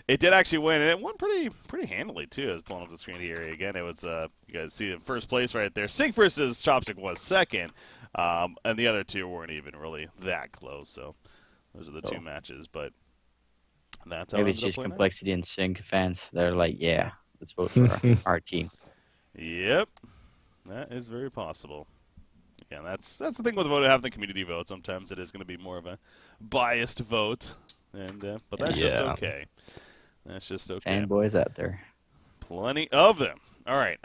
Speaker 1: it did actually win, and it won pretty handily, too. I was pulling up the screen here again. It was, you guys see in first place right there. Sync versus Chopstick was second, and the other two weren't even really that close. So, those are the two matches. But that's how
Speaker 4: maybe it's just Complexity and Sync fans. They're like, yeah, let's vote for our team.
Speaker 1: Yep, that is very possible. Yeah, that's the thing with having the community vote. Sometimes it is going to be more of a biased vote, and but that's just okay. That's just okay.
Speaker 4: Fanboys out there,
Speaker 1: plenty of them. All right.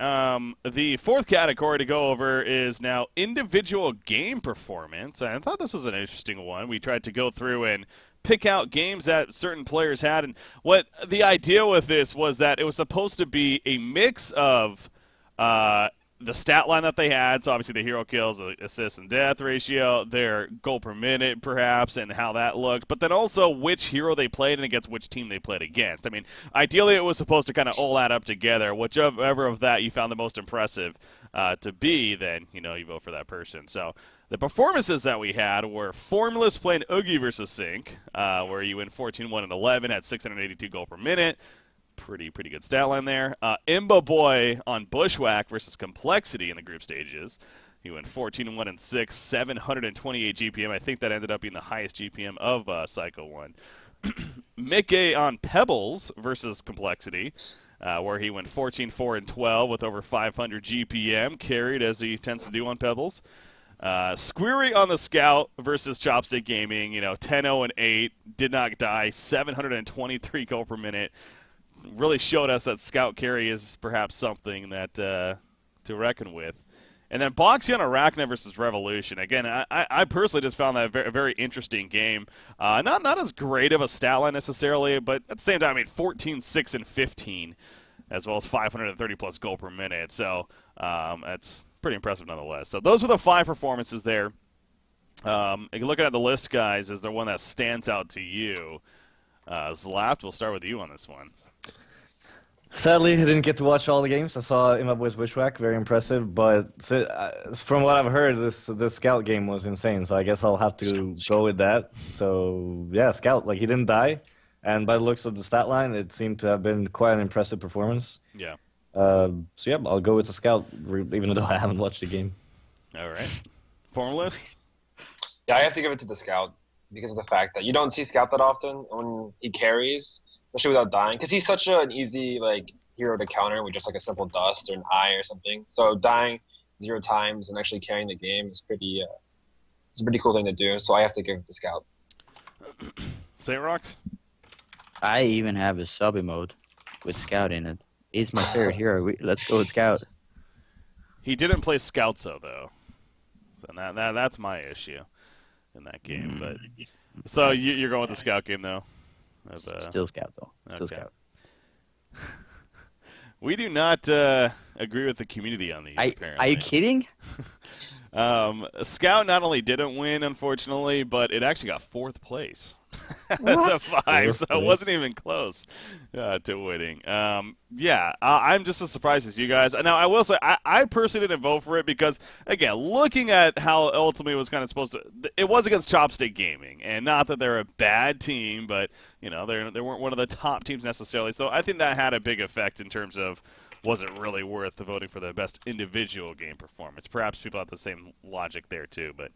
Speaker 1: The fourth category to go over is now individual game performance. I thought this was an interesting one. We tried to go through and pick out games that certain players had, and what the idea with this was that it was supposed to be a mix of the stat line that they had, so obviously the hero kills, the assist and death ratio, their goal per minute perhaps, and how that looked, but then also which hero they played and against which team they played against. I mean, ideally it was supposed to kind of all add up together. Whichever of that you found the most impressive to be, then you vote for that person. So the performances that we had were Formless playing Oogie versus Sync, where you win 14-1 and 11 at 682 goal per minute. Pretty good stat line there. Imba Boy on Bushwhack versus Complexity in the group stages. He went 14-1 and 6, 728 GPM. I think that ended up being the highest GPM of Cycle 1. Mickey on Pebbles versus Complexity. where he went 14-4-12 with over 500 GPM, carried as he tends to do on Pebbles. Squeary on the Scout versus Chopstick Gaming, 10-0-8, did not die, 723 goal per minute. Really showed us that Scout carry is perhaps something that to reckon with. And then Boxy on Arachna versus Revolution. Again, I personally just found that a very interesting game. Not as great of a stat line necessarily, but at the same time, 14, 6, and 15, as well as 530-plus goal per minute. So that's pretty impressive nonetheless. So those were the 5 performances there. Looking at the list, guys, is there one that stands out to you? Zlapt, we'll start with you on this one.
Speaker 2: Sadly, I didn't get to watch all the games. I saw In My Boy's Wishwhack, very impressive. But from what I've heard, this Scout game was insane. So I guess I'll have to go with that. So yeah, Scout, he didn't die, and by the looks of the stat line, it seemed to have been quite an impressive performance.
Speaker 1: Yeah.
Speaker 2: So yeah, I'll go with the Scout, even though I haven't watched the game.
Speaker 1: All right. Formless?
Speaker 3: Yeah, I have to give it to the Scout because of the fact that you don't see Scout that often when he carries, especially without dying, because he's such an easy hero to counter with just a simple dust or an eye or something. So dying 0 times and actually carrying the game is it's a pretty cool thing to do. So I have to give it to Scout.
Speaker 1: St. Rocks?
Speaker 4: I even have a sub emote with Scout in it. He's my favorite hero. Let's go with Scout.
Speaker 1: He didn't play Scouts, though. So that's my issue in that game. But so you're going with the Scout game, though?
Speaker 4: Still Scout, though. Still
Speaker 1: okay.
Speaker 4: Scout.
Speaker 1: We do not agree with the community on these, apparently.
Speaker 4: Are you kidding?
Speaker 1: Scout not only didn't win, unfortunately, but it actually got 4th place.
Speaker 4: What?
Speaker 1: The 5, so it wasn't even close to winning. I'm just as surprised as you guys. Now, I will say, I personally didn't vote for it because, again, looking at how ultimately it was kind of supposed to, it was against Chopstick Gaming, and not that they're a bad team, but, they weren't one of the top teams necessarily, so I think that had a big effect in terms of was it really worth the voting for the best individual game performance. Perhaps people have the same logic there, too, but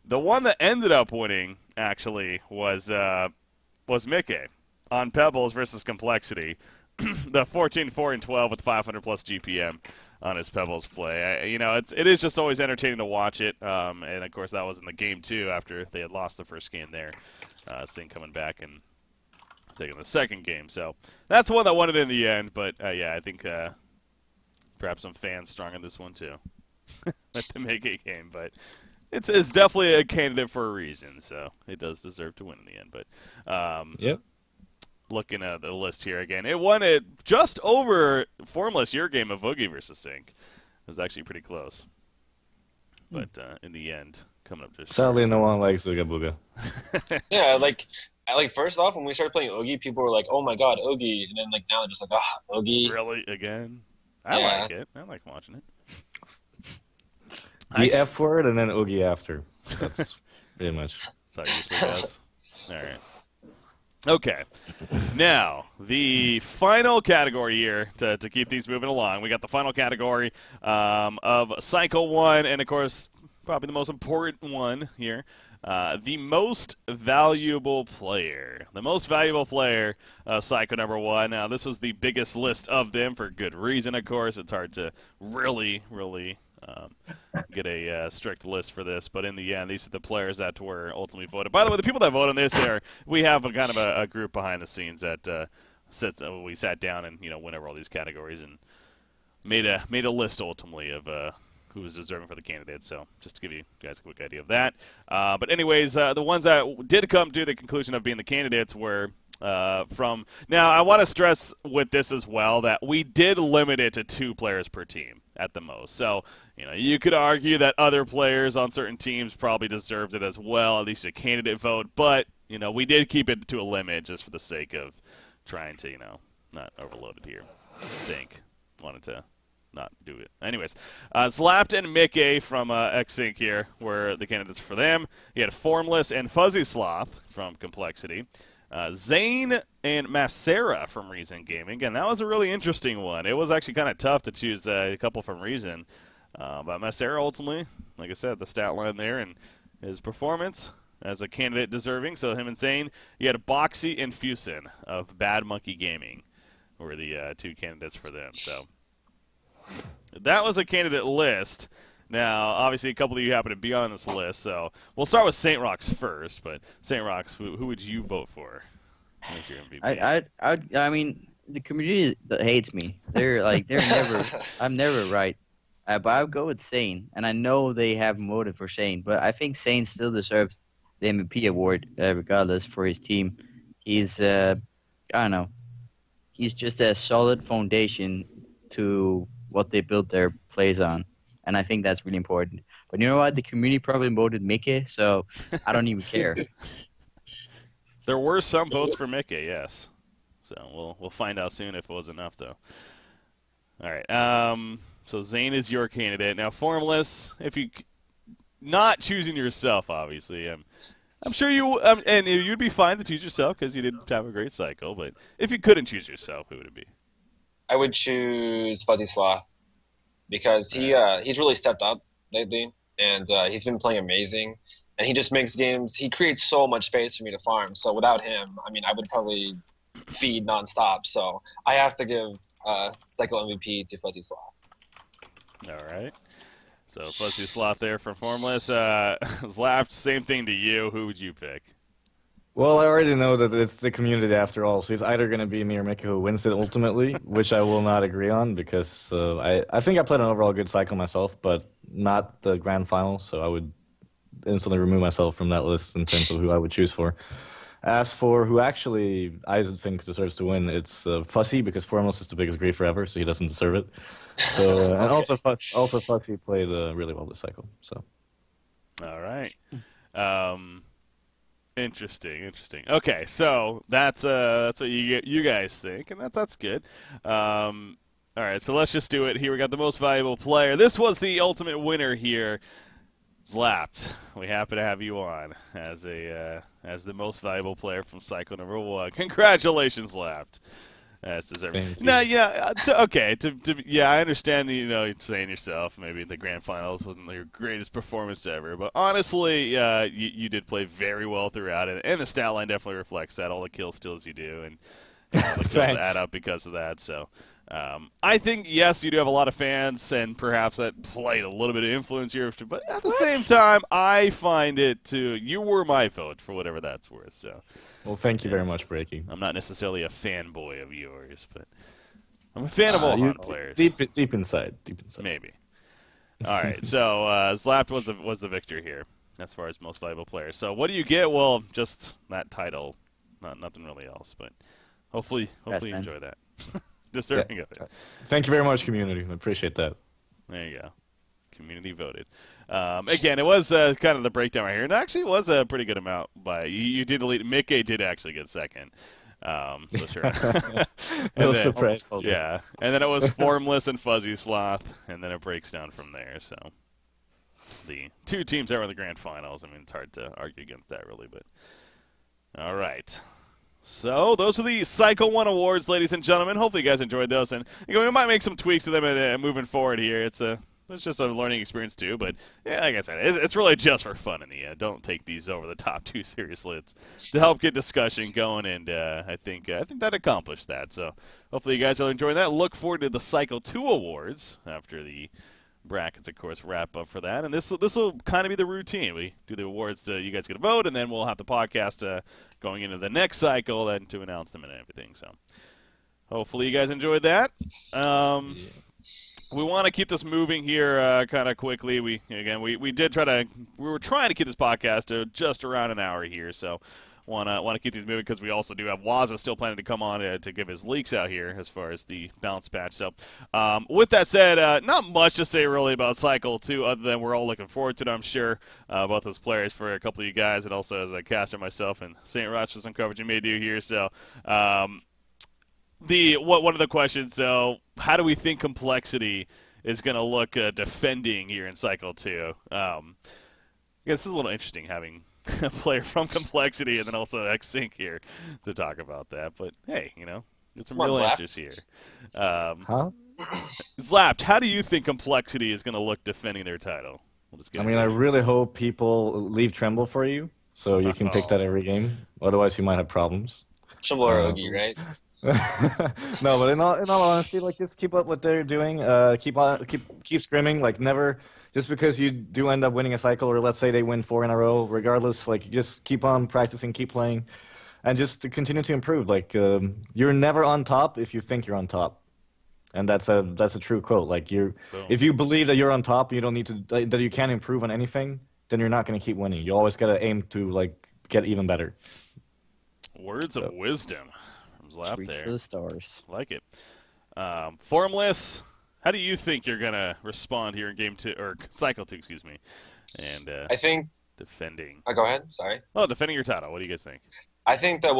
Speaker 1: the one that ended up winning, actually, was Mickey on Pebbles versus Complexity. The 14-4-12 with 500-plus GPM on his Pebbles play. It is just always entertaining to watch it. And, of course, that was in the game, too, after they had lost the first game there. Singh coming back and taking the second game. So that's the one that won it in the end. But, I think perhaps some fans strong in this one, too, with the Mickey game. But it's definitely a candidate for a reason, so it does deserve to win in the end. But
Speaker 2: Yep.
Speaker 1: Looking at the list here again, it won it just over Formless, your game of Oogie versus Sync. It was actually pretty close. But in the end, coming up just
Speaker 2: Sadly, no one likes Ooga Booga.
Speaker 3: Yeah, first off, when we started playing Oogie, people were like, "Oh my god, Oogie," and then now they're just like, "Ah, Oogie."
Speaker 1: Really? Again? I like it. I like watching it.
Speaker 2: The F word and then Oogie after. That's pretty much.
Speaker 1: That's how it usually goes. All right. Okay. Now, the final category here to keep these moving along. We got the final category of Cycle 1, and, of course, probably the most important one here, the most valuable player. The most valuable player of Cycle number 1. Now, this was the biggest list of them for good reason, of course. It's hard to really get a strict list for this, but in the end, these are the players that were ultimately voted. By the way, the people that vote on this we have a kind of a group behind the scenes that we sat down and went over all these categories and made a list ultimately of who was deserving for the candidates. So just to give you guys a quick idea of that. But anyways, the ones that did come to the conclusion of being the candidates were from. Now, I want to stress with this as well that we did limit it to 2 players per team at the most. So, you could argue that other players on certain teams probably deserved it as well, at least a candidate vote. But, we did keep it to a limit just for the sake of trying to, not overload it here. I think. Wanted to not do it. Anyways, Slapped and Mickey from X-Sync here were the candidates for them. You had Formless and Fuzzy Sloth from Complexity. Zane and Macera from Reason Gaming. Again, that was a really interesting one. It was actually kind of tough to choose a couple from Reason. But Macera ultimately, like I said, the stat line there and his performance as a candidate deserving. So him and Zane. You had Boxy and Fusin of Bad Monkey Gaming were the two candidates for them. So that was a candidate list. Now, obviously, a couple of you happen to be on this list, so we'll start with St. Rox first. But St. Rox, who would you vote for as your MVP?
Speaker 4: I mean, the community that hates me. They're never. I'm never right. But I'll go with Sane, and I know they have motive for Sane, but I think Sane still deserves the MVP award, regardless, for his team. He's, I don't know, he's just a solid foundation to what they built their plays on, and I think that's really important. But you know what? The community probably voted Mickey, so I don't even care.
Speaker 1: There were some votes for Mickey, yes. So we'll find out soon if it was enough, though. All right. So Zane is your candidate. Now, Formless, if you not choosing yourself, obviously, I'm sure you and you'd be fine to choose yourself because you didn't have a great cycle. But if you couldn't choose yourself, who would it be?
Speaker 3: I would choose Fuzzy Sloth because he's really stepped up lately, and he's been playing amazing. And he just makes games. He creates so much space for me to farm. So without him, I mean, I would probably feed nonstop. So I have to give cycle MVP to Fuzzy Sloth.
Speaker 1: All right. So Fuzzy Sloth there from Formless. Zlapt, same thing to you. Who would you pick?
Speaker 2: Well, I already know that it's the community after all, so it's either going to be me or Mickey who wins it ultimately, which I will not agree on because I think I played an overall good cycle myself, but not the grand final, so I would instantly remove myself from that list in terms of who I would choose for. As for who actually I think deserves to win, it's Fussy because Formless is the biggest griefer ever, so he doesn't deserve it. So
Speaker 3: Okay.
Speaker 2: and also Fussy played really well this cycle. So.
Speaker 1: All right. Interesting. Okay, so that's what you guys think, and that's good. All right, so let's just do it here. We got the most valuable player. This was the ultimate winner here. Zlapt, we happen to have you on as the most valuable player from cycle number 1. Congratulations, Zlapt. That's deserved.
Speaker 2: Thank you.
Speaker 1: No, yeah, okay. I understand. You're saying yourself maybe the grand finals wasn't your greatest performance ever, but honestly, you did play very well throughout it, and the stat line definitely reflects that. All the kill steals you do, and the kills add up because of that. So. I think, yes, you do have a lot of fans, and perhaps that played a little bit of influence here. But at the same time, I find it you were my vote for whatever that's worth. So,
Speaker 2: Well, thank you very much, Breaking.
Speaker 1: I'm not necessarily a fanboy of yours, but I'm a fan of all Hunt players.
Speaker 2: Deep inside.
Speaker 1: Maybe. All right, so Zlapt was the victor here as far as most valuable player. So what do you get? Well, just that title, nothing really else. But hopefully you enjoy that. Deserving of it.
Speaker 2: Thank you very much, community. I appreciate that.
Speaker 1: There you go. Community voted. Again, it was kind of the breakdown right here, and actually it was a pretty good amount. You did delete. Mickey did actually get second. So sure.
Speaker 2: No surprise.
Speaker 1: Yeah, and then it was Formless and Fuzzy Sloth, and then it breaks down from there. So the two teams that were in the grand finals. I mean, it's hard to argue against that, really. But all right. So those are the Cycle 1 awards, ladies and gentlemen. Hopefully you guys enjoyed those, and we might make some tweaks to them moving forward here. It's just a learning experience too, but yeah, like I said, it's really just for fun in the end. Don't take these over the top too seriously. It's to help get discussion going, and I think that accomplished that. So hopefully you guys are enjoying that. Look forward to the Cycle 2 awards after the brackets, of course, wrap up for that, and this will kind of be the routine. We do the awards, you guys get a vote, and then we'll have the podcast going into the next cycle then to announce them and everything. So hopefully you guys enjoyed that. We want to keep this moving here kind of quickly. We were trying to keep this podcast to just around an hour here, so want to keep these moving because we also do have Waza still planning to come on to give his leaks out here as far as the bounce patch. So with that said, not much to say really about Cycle 2 other than we're all looking forward to it, I'm sure, both as players for a couple of you guys and also as a caster myself and St. Ross for some coverage you may do here. So one of the questions, so how do we think Complexity is going to look defending here in Cycle 2? I guess this is a little interesting having a player from Complexity and then also X-Sync here to talk about that. But hey, get some real answers here. Zlapt, how do you think Complexity is going to look defending their title?
Speaker 2: I really hope people leave Tremble for you so you can pick that every game. Otherwise, you might have problems.
Speaker 3: Tremble or Oogie, right?
Speaker 2: No, but in all honesty, like just keep up what they're doing. Keep scrimming. Like never, just because you do end up winning a cycle, or let's say they win 4 in a row, regardless, like just keep on practicing, keep playing, and just to continue to improve. Like you're never on top if you think you're on top, and that's a true quote. Like if you believe that you're on top, you don't need to that you can't improve on anything, then you're not going to keep winning. You always got to aim to like get even better.
Speaker 1: Words of wisdom. Lap
Speaker 4: Reach
Speaker 1: there.
Speaker 4: for the stars.
Speaker 1: Like it. Formless, how do you think you're going to respond here in Game 2, or Cycle 2, excuse me? And
Speaker 3: I think...
Speaker 1: defending.
Speaker 3: Go ahead, sorry.
Speaker 1: Oh, defending your title. What do you guys think?
Speaker 3: I think that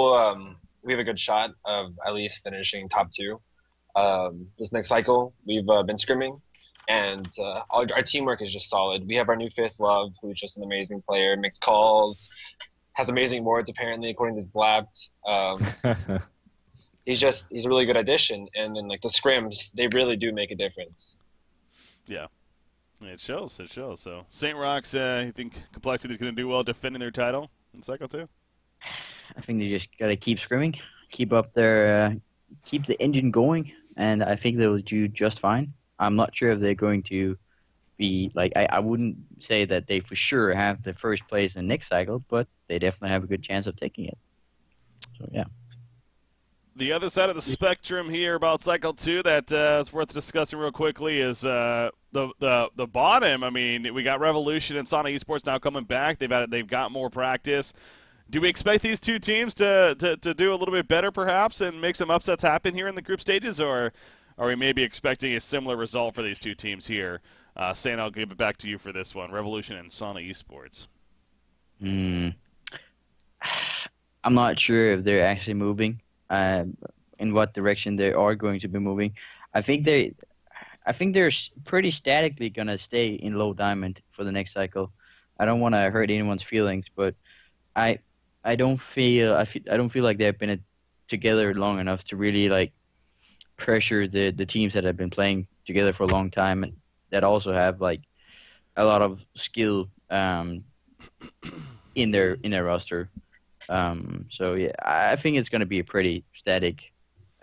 Speaker 3: we have a good shot of at least finishing top 2. This next cycle, we've been scrimming, and our teamwork is just solid. We have our new fifth love, who's just an amazing player, makes calls, has amazing words apparently, according to Slapped. He's a really good addition, and then like the scrims, they really do make a difference.
Speaker 1: Yeah, it shows. So St. Rock's, you think Complexity is going to do well defending their title in Cycle 2?
Speaker 4: I think they just gotta keep scrimming, keep up their, keep the engine going, and I think they'll do just fine. I'm not sure if they're going to be like I wouldn't say that they for sure have the first place in the next cycle, but they definitely have a good chance of taking it. So yeah.
Speaker 1: The other side of the spectrum here about Cycle 2 that is worth discussing real quickly is the bottom. I mean, we got Revolution and Sana Esports now coming back. They've got more practice. Do we expect these two teams to do a little bit better, perhaps, and make some upsets happen here in the group stages, or are we maybe expecting a similar result for these two teams here? Stan, I'll give it back to you for this one. Revolution and Sana Esports.
Speaker 4: I'm not sure if they're actually moving. In what direction they are going to be moving. I think they're pretty statically gonna stay in low diamond for the next cycle. I don't want to hurt anyone's feelings, but I don't feel like they've been together long enough to really like pressure the teams that have been playing together for a long time and that also have like a lot of skill in their roster. So yeah, I think it's going to be a pretty static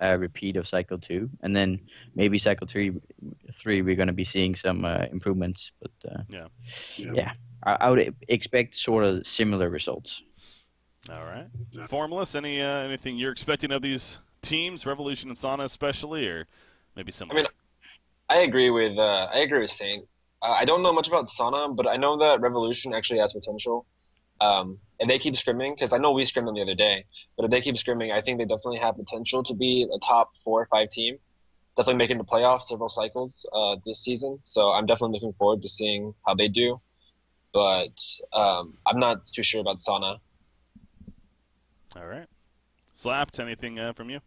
Speaker 4: repeat of Cycle 2, and then maybe Cycle 3 we're going to be seeing some improvements. But yeah, I would expect sort of similar results.
Speaker 1: All right, Formless. Anything you're expecting of these teams, Revolution and Sana especially, or maybe similar?
Speaker 3: I mean, I agree with Saint. I don't know much about Sana, but I know that Revolution actually has potential. And they keep scrimming, because I know we scrimmed them the other day, but if they keep scrimming, I think they definitely have potential to be a top 4 or 5 team. Definitely making the playoffs several cycles this season, so I'm definitely looking forward to seeing how they do. But I'm not too sure about Sana.
Speaker 1: All right. Slapped, anything from you?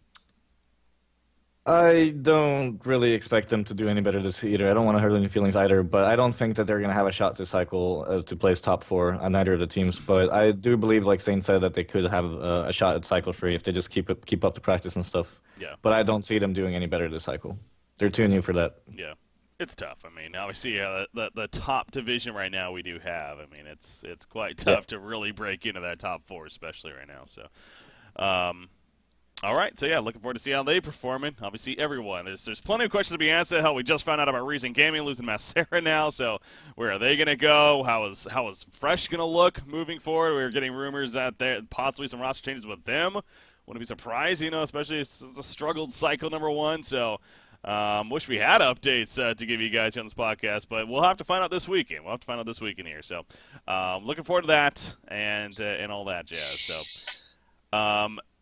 Speaker 2: I don't really expect them to do any better this either. I don't want to hurt any feelings either, but I don't think that they're going to have a shot this cycle to place top 4 on either of the teams. But I do believe, like Saint said, that they could have a shot at Cycle 3 if they just keep up the practice and stuff.
Speaker 1: Yeah.
Speaker 2: But I don't see them doing any better this cycle. They're too new for that.
Speaker 1: Yeah. It's tough. I mean, obviously, the top division right now we do have. I mean, it's quite tough to really break into that top 4, especially right now. So, all right, so yeah, looking forward to see how they perform. Obviously, everyone. There's plenty of questions to be answered. Hell, we just found out about Reason Gaming losing Massera now, so where are they going to go? How is Fresh going to look moving forward? We were getting rumors that there possibly some roster changes with them. Wouldn't be surprised, especially it's a struggled cycle number 1. So, wish we had updates to give you guys here on this podcast, but we'll have to find out this weekend. Here. So, looking forward to that and all that jazz. So.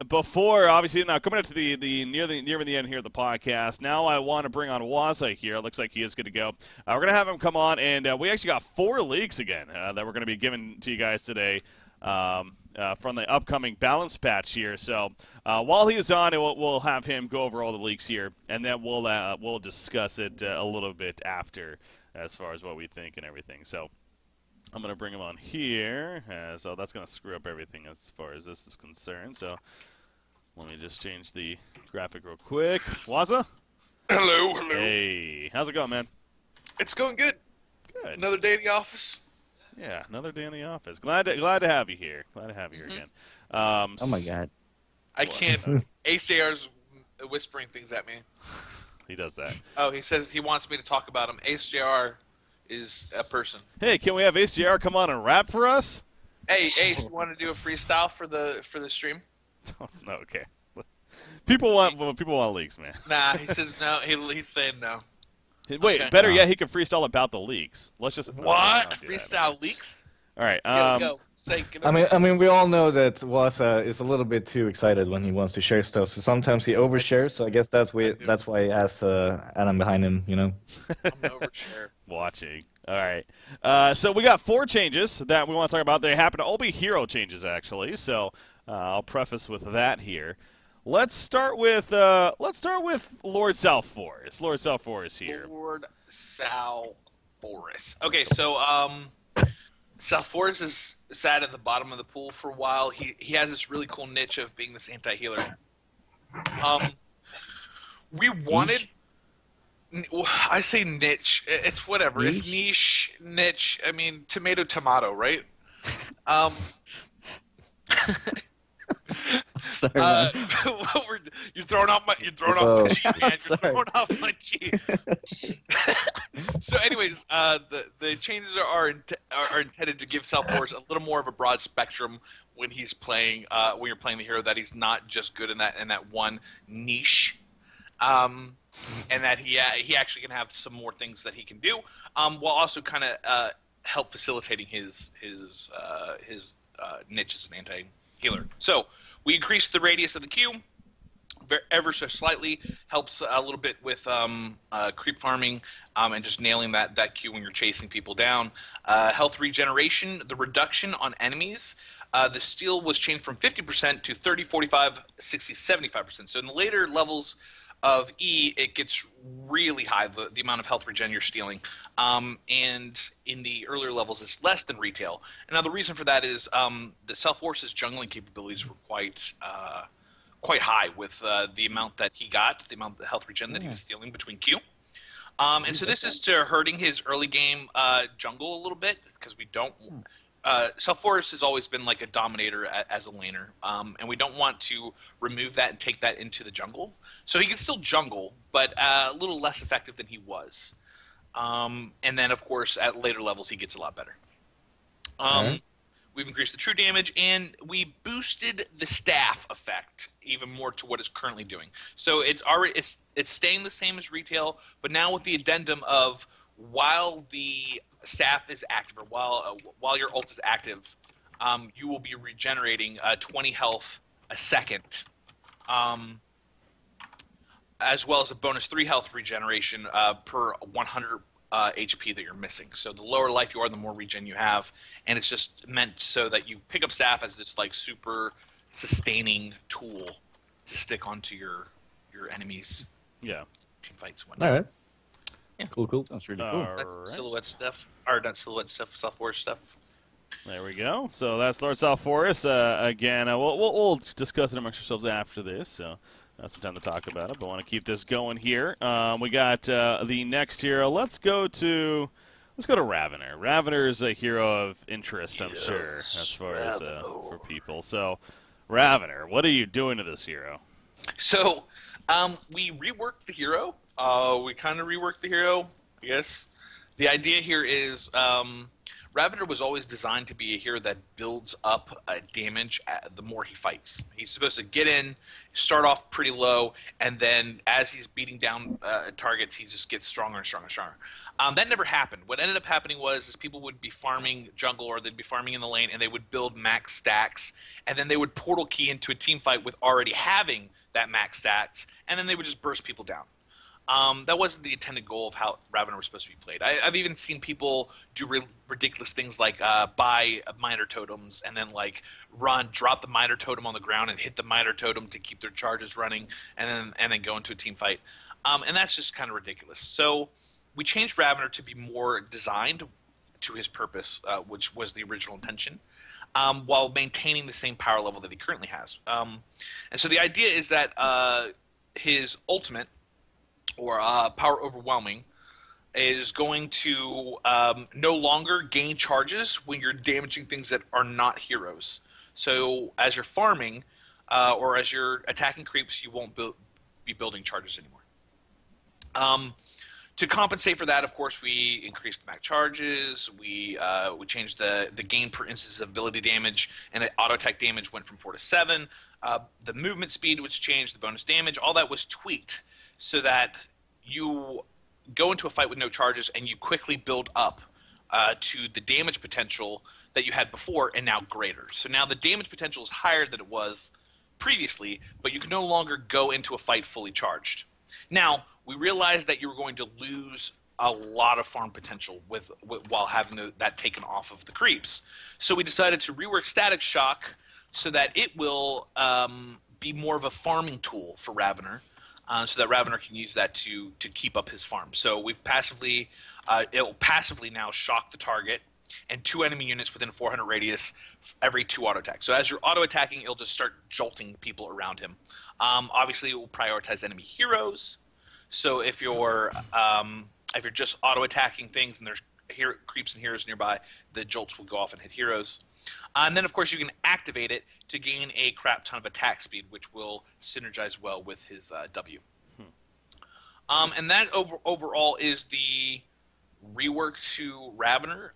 Speaker 1: Before, obviously, now coming up to the near the end here of the podcast, now I want to bring on Waza here. It looks like he is good to go. We're going to have him come on, and we actually got 4 leaks again that we're going to be giving to you guys today from the upcoming balance patch here. So while he is on, we'll have him go over all the leaks here, and then we'll discuss it a little bit after as far as what we think and everything. So I'm going to bring him on here, so that's going to screw up everything as far as this is concerned. So let me just change the graphic real quick. Waza?
Speaker 5: Hello.
Speaker 1: Hey, how's it going, man?
Speaker 5: It's going good.
Speaker 1: Good.
Speaker 5: Another day in the office.
Speaker 1: Yeah, another day in the office. Glad to have you here. Glad to have you here again.
Speaker 4: Oh my God.
Speaker 5: I can't. ACR's whispering things at me.
Speaker 1: He does that.
Speaker 5: Oh, he says he wants me to talk about him. AceJR is a person.
Speaker 1: Hey, can we have HDR come on and rap for us?
Speaker 5: Hey, Ace, you want to do a freestyle for the stream?
Speaker 1: Oh, no, okay. People want leaks, man.
Speaker 5: Nah, he says no. He's saying no.
Speaker 1: Wait,
Speaker 5: Okay.
Speaker 1: better yet, he can freestyle about the leaks. Let's just
Speaker 5: What?
Speaker 1: don't do that,
Speaker 5: Freestyle
Speaker 1: man.
Speaker 5: leaks?
Speaker 1: All right.
Speaker 5: Go. Say,
Speaker 2: I mean, we all know that Wasa is a little bit too excited when he wants to share stuff. So sometimes he overshares. So I guess that's why he has Adam behind him. You know.
Speaker 5: I'm an overshare.
Speaker 1: Watching. All right. So we got 4 changes that we want to talk about. They happen to all be hero changes, actually. So I'll preface with that here. Let's start with Lord South Forest. Lord South Forest here.
Speaker 5: Lord South Forest. Okay, so South Forest is sat at the bottom of the pool for a while. He has this really cool niche of being this anti-healer. We wanted. I say niche. It's whatever.
Speaker 4: Niche?
Speaker 5: It's niche. I mean, tomato, right?
Speaker 4: Sorry, man.
Speaker 5: You're throwing off my chi, man. You're
Speaker 4: Sorry.
Speaker 5: throwing off my chi. So, anyways, the changes are intended to give South Forest a little more of a broad spectrum when he's playing. When you're playing the hero, that he's not just good in that one niche, and that he actually can have some more things that he can do, while also kind of help facilitating his niche as an anti-healer. So we increased the radius of the Q ever so slightly, helps a little bit with creep farming and just nailing that Q when you're chasing people down. Health regeneration, the reduction on enemies. The steal was changed from 50% to 30, 45, 60, 75%. So in the later levels of E, it gets really high, the amount of health regen you're stealing. And in the earlier levels, it's less than retail. And now the reason for that is the South Force's jungling capabilities were quite high with the amount that he got, the amount of health regen that he was stealing between Q. And so this is to hurting his early game jungle a little bit, because we don't... South Forest has always been like a dominator as a laner, and we don't want to remove that and take that into the jungle. So he can still jungle, but a little less effective than he was. And then, of course, at later levels, he gets a lot better. We've increased the true damage, and we boosted the staff effect even more to what it's currently doing. So it's staying the same as retail, but now with the addendum of while the staff is active, or while your ult is active, you will be regenerating 20 health a second, as well as a bonus 3 health regeneration per 100 HP that you're missing. So the lower life you are, the more regen you have, and it's just meant so that you pick up staff as this like super sustaining tool to stick onto your enemies.
Speaker 1: Yeah.
Speaker 5: Team fights and whatnot.
Speaker 2: All right.
Speaker 5: Yeah.
Speaker 2: Cool.
Speaker 4: Sounds really cool.
Speaker 5: That's
Speaker 1: Alright.
Speaker 5: silhouette stuff, or not silhouette stuff, South Forest stuff.
Speaker 1: There we go. So that's Lord South Forest. Again, we'll discuss it amongst ourselves after this. So some time to talk about it, but I want to keep this going here. We got the next hero. Let's go to Ravener. Ravener is a hero of interest, I'm sure, as far as for people. So, Ravener, what are you doing to this hero?
Speaker 5: So, we reworked the hero. We kind of reworked the hero, I guess. The idea here is Ravener was always designed to be a hero that builds up damage the more he fights. He's supposed to get in, start off pretty low, and then as he's beating down targets, he just gets stronger and stronger and stronger. That never happened. What ended up happening was people would be farming jungle, or they'd be farming in the lane, and they would build max stacks, and then they would portal key into a team fight with already having that max stats, and then they would just burst people down. That wasn't the intended goal of how Ravener was supposed to be played. I've even seen people do ridiculous things like buy miner totems and then like drop the miner totem on the ground and hit the miner totem to keep their charges running, and then go into a team fight. And that's just kind of ridiculous. So we changed Ravener to be more designed to his purpose, which was the original intention, while maintaining the same power level that he currently has. And so the idea is that his ultimate, or Power Overwhelming, is going to no longer gain charges when you're damaging things that are not heroes. So as you're farming, or as you're attacking creeps, you won't be be building charges anymore. To compensate for that, of course, we increased the max charges. We changed the gain per instance of ability damage, and auto attack damage went from 4 to 7. The movement speed was changed. The bonus damage, all that was tweaked so that you go into a fight with no charges and you quickly build up to the damage potential that you had before and now greater. So now the damage potential is higher than it was previously, but you can no longer go into a fight fully charged. Now, we realized that you were going to lose a lot of farm potential while having that taken off of the creeps. So we decided to rework Static Shock so that it will be more of a farming tool for Ravener, so that Ravener can use that to keep up his farm. So we it will passively now shock the target and 2 enemy units within 400 radius every 2 auto attacks. So as you're auto attacking, it'll just start jolting people around him. Obviously, it will prioritize enemy heroes. So if you're just auto attacking things and there's creeps and heroes nearby, the jolts will go off and hit heroes. And then, of course, you can activate it to gain a crap ton of attack speed, which will synergize well with his W. And that overall is the rework to Ravener.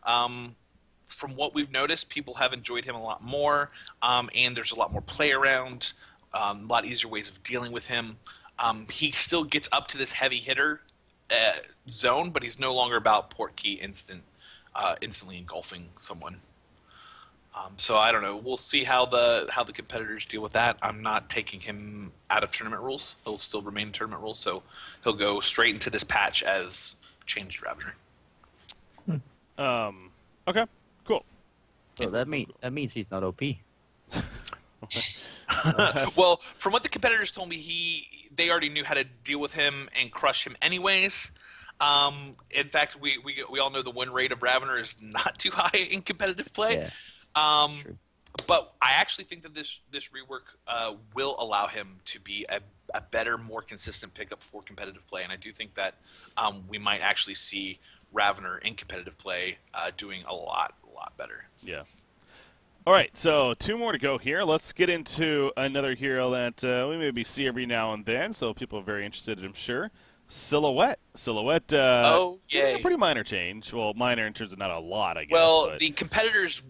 Speaker 5: From what we've noticed, people have enjoyed him a lot more, and there's a lot more play around, a lot easier ways of dealing with him. He still gets up to this heavy hitter zone, but he's no longer about port key instantly engulfing someone. So I don't know. We'll see how the competitors deal with that. I'm not taking him out of tournament rules. He'll still remain in tournament rules, so he'll go straight into this patch as changed Ravener.
Speaker 1: Okay, cool.
Speaker 4: So that means he's not OP.
Speaker 5: Well, from what the competitors told me, they already knew how to deal with him and crush him anyways. In fact, we all know the win rate of Ravener is not too high in competitive play.
Speaker 4: Yeah, true.
Speaker 5: But I actually think that this rework will allow him to be a better, more consistent pickup for competitive play, and I do think that we might actually see Ravener in competitive play doing a lot better.
Speaker 1: Yeah. All right, so 2 more to go here. Let's get into another hero that we maybe see every now and then, so people are very interested, I'm sure. Silhouette.
Speaker 5: Oh, yay.
Speaker 1: A pretty minor change. Well, minor in terms of not a lot, I guess.
Speaker 5: Well,
Speaker 1: but...
Speaker 5: the competitors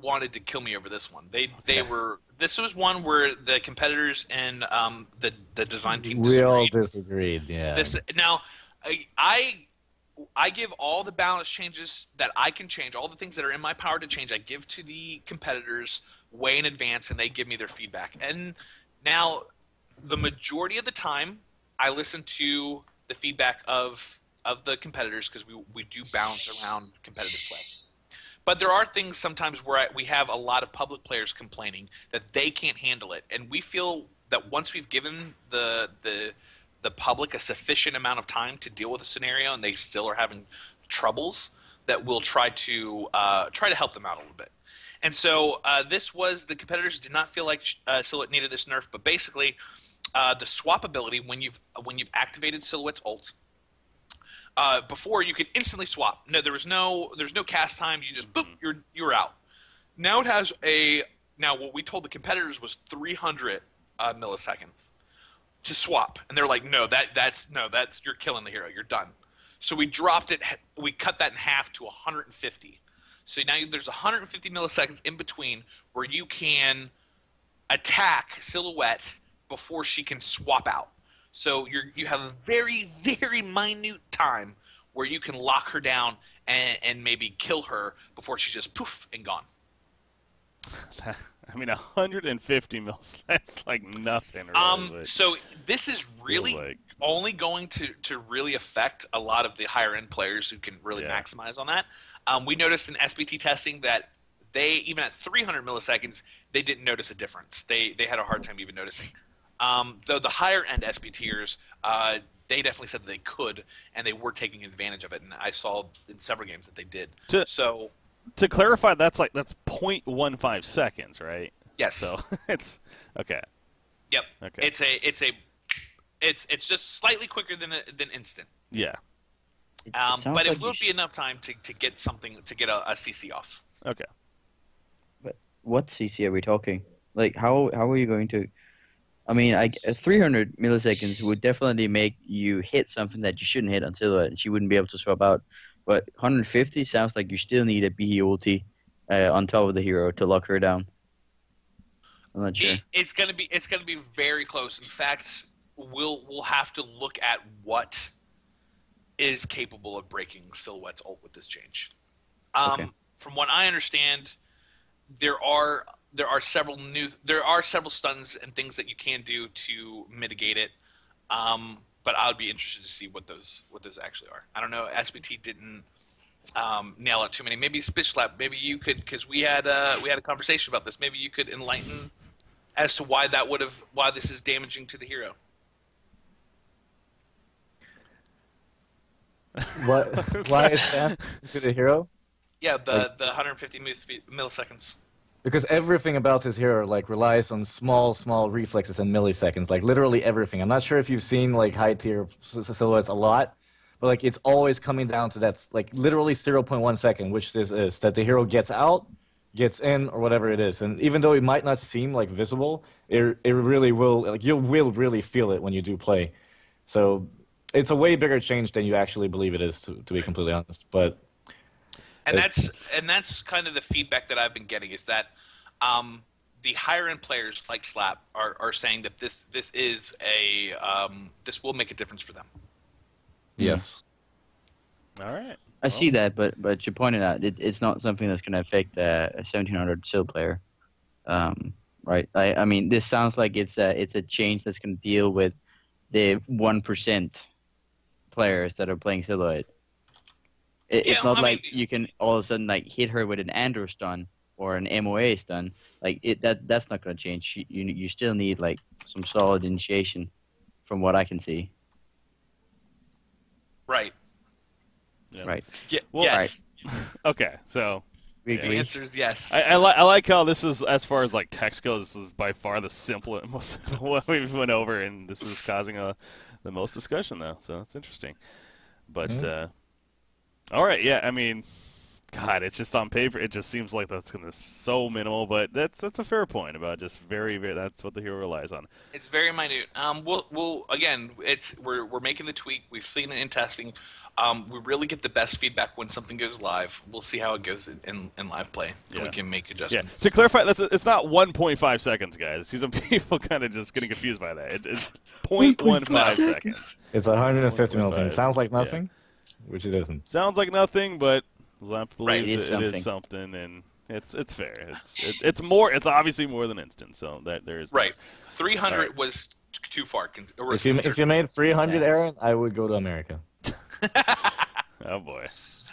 Speaker 5: wanted to kill me over this one. This was one where the competitors and the design team disagreed.
Speaker 2: We all disagreed, yeah.
Speaker 5: Now, I give all the balance changes that I can change, all the things that are in my power to change, I give to the competitors way in advance, and they give me their feedback. And now, the majority of the time, I listen to the feedback of the competitors because we do bounce around competitive play. But there are things sometimes where we have a lot of public players complaining that they can't handle it, and we feel that once we've given the public a sufficient amount of time to deal with a scenario and they still are having troubles, that we'll try to help them out a little bit. And so the competitors did not feel like Silhouette needed this nerf, but basically the swap ability when you've activated Silhouette's ult, before you could instantly swap. No, there's no cast time. You just boop, you're out. Now it has what we told the competitors was 300 milliseconds to swap, and they're like, no, that's you're killing the hero. You're done. So we dropped it. We cut that in half to 150. So now there's 150 milliseconds in between where you can attack Silhouette before she can swap out. So you have a very, very minute time where you can lock her down and maybe kill her before she's just poof and gone.
Speaker 1: I mean, 150 mils, that's like nothing. Really,
Speaker 5: so this is really only going to really affect a lot of the higher-end players who can really maximize on that. We noticed in SBT testing that even at 300 milliseconds, they didn't notice a difference. They had a hard time even noticing. Though the higher-end SBTers, they definitely said that they could, and they were taking advantage of it, and I saw in several games that they did.
Speaker 1: To clarify, that's 0.15 seconds, right?
Speaker 5: Yes.
Speaker 1: So it's okay.
Speaker 5: Yep.
Speaker 1: Okay.
Speaker 5: It's just slightly quicker than instant.
Speaker 1: Yeah.
Speaker 5: But it will be enough time to get a CC off.
Speaker 1: Okay.
Speaker 4: But what CC are we talking? Like, how are you going to? I mean, 300 milliseconds would definitely make you hit something that you shouldn't hit until and she wouldn't be able to swap out. But 150 sounds like you still need a BE ulti on top of the hero to lock her down. I'm not sure.
Speaker 5: It's gonna be very close. In fact, we'll have to look at what is capable of breaking Silhouette's ult with this change.
Speaker 4: Okay.
Speaker 5: From what I understand, there are several stuns and things that you can do to mitigate it. But I would be interested to see what those actually are. I don't know. SBT didn't nail out too many. Maybe Spitch Slap. Maybe you could, because we had a conversation about this. Maybe you could enlighten as to why this is damaging to the hero.
Speaker 2: Why is that to the hero?
Speaker 5: Yeah, the 150 milliseconds.
Speaker 2: Because everything about his hero relies on small reflexes and milliseconds, literally everything. I'm not sure if you've seen high tier silhouettes a lot, but it's always coming down to that literally 0.1 second, which this is that the hero gets out, gets in, or whatever it is. And even though it might not seem visible, it really will. You will really feel it when you do play. So it's a way bigger change than you actually believe it is, to be completely honest. But.
Speaker 5: And that's kind of the feedback that I've been getting is that the higher end players like Slap are saying that this will make a difference for them.
Speaker 2: Yes.
Speaker 1: All right.
Speaker 4: I see that, but you pointed out it's not something that's going to affect a 1700 Sil player, right? I mean, this sounds like it's a change that's going to deal with the 1% players that are playing Silhouette. It's not you can all of a sudden hit her with an Andrew stun or an MOA stun. That's not going to change. You still need some solid initiation, from what I can see.
Speaker 5: Right.
Speaker 1: Yeah.
Speaker 4: Right.
Speaker 5: Yeah.
Speaker 1: Well,
Speaker 5: yes.
Speaker 1: Right. Okay. So
Speaker 4: We
Speaker 5: The
Speaker 4: agree.
Speaker 5: answer is yes.
Speaker 1: I like how this is, as far as text goes, this is by far the simplest most what we've went over, and this is causing the most discussion though. So it's interesting. But all right, yeah. I mean, God, it's just on paper. It just seems like that's gonna so minimal, but that's a fair point about just very. That's what the hero relies on.
Speaker 5: It's very minute. We'll again. We're making the tweak. We've seen it in testing. We really get the best feedback when something goes live. We'll see how it goes in live play, and we can make adjustments.
Speaker 1: Yeah. To clarify, it's not 1.5 seconds, guys. See, some people kind of just getting confused by that. It's 0.15 seconds.
Speaker 2: It's 150 milliseconds. Sounds like nothing, which it isn't.
Speaker 1: Sounds like nothing, but Lamp believes
Speaker 4: Right,
Speaker 1: it is something, and it's fair. It's more. It's obviously more than instant. So that there is
Speaker 5: Right. 300 was too far.
Speaker 2: If you made 300, Aaron, I would go to America.
Speaker 1: Oh boy.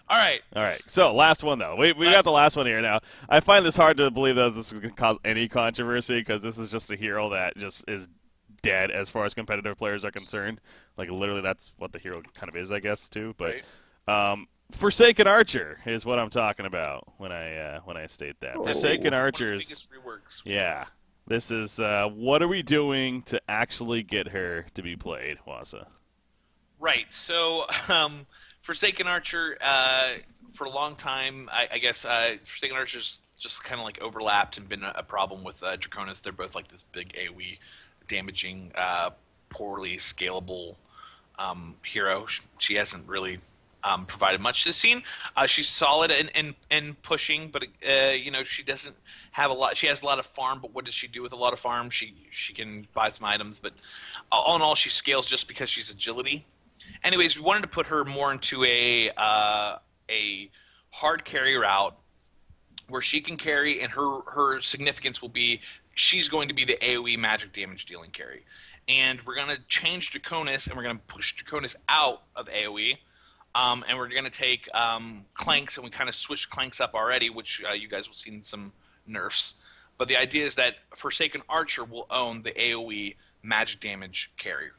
Speaker 5: All right.
Speaker 1: So last one though. We got the last one here now. I find this hard to believe that this is going to cause any controversy because this is just a hero that just is dead as far as competitive players are concerned. Literally, that's what the hero kind of is, I guess, too. But Forsaken Archer is what I'm talking about when I state that. Forsaken Archers. Yeah. This is what are we doing to actually get her to be played, Wasa?
Speaker 5: Right. So, Forsaken Archer, for a long time, I guess Forsaken Archer's just kind of overlapped and been a problem with Draconis. They're both this big AoE damaging, poorly scalable hero. She hasn't really provided much to the scene. She's solid in pushing, but she doesn't have a lot. She has a lot of farm, but what does she do with a lot of farm? She can buy some items, but all in all, she scales just because she's agility. Anyways, we wanted to put her more into a hard carry route where she can carry, and her significance will be she's going to be the AoE magic damage dealing carry. And we're going to change Draconis, and we're going to push Draconis out of AoE. And we're going to take Clanks, and we kind of switched Clanks up already, which you guys will see in some nerfs. But the idea is that Forsaken Archer will own the AoE magic damage carrier.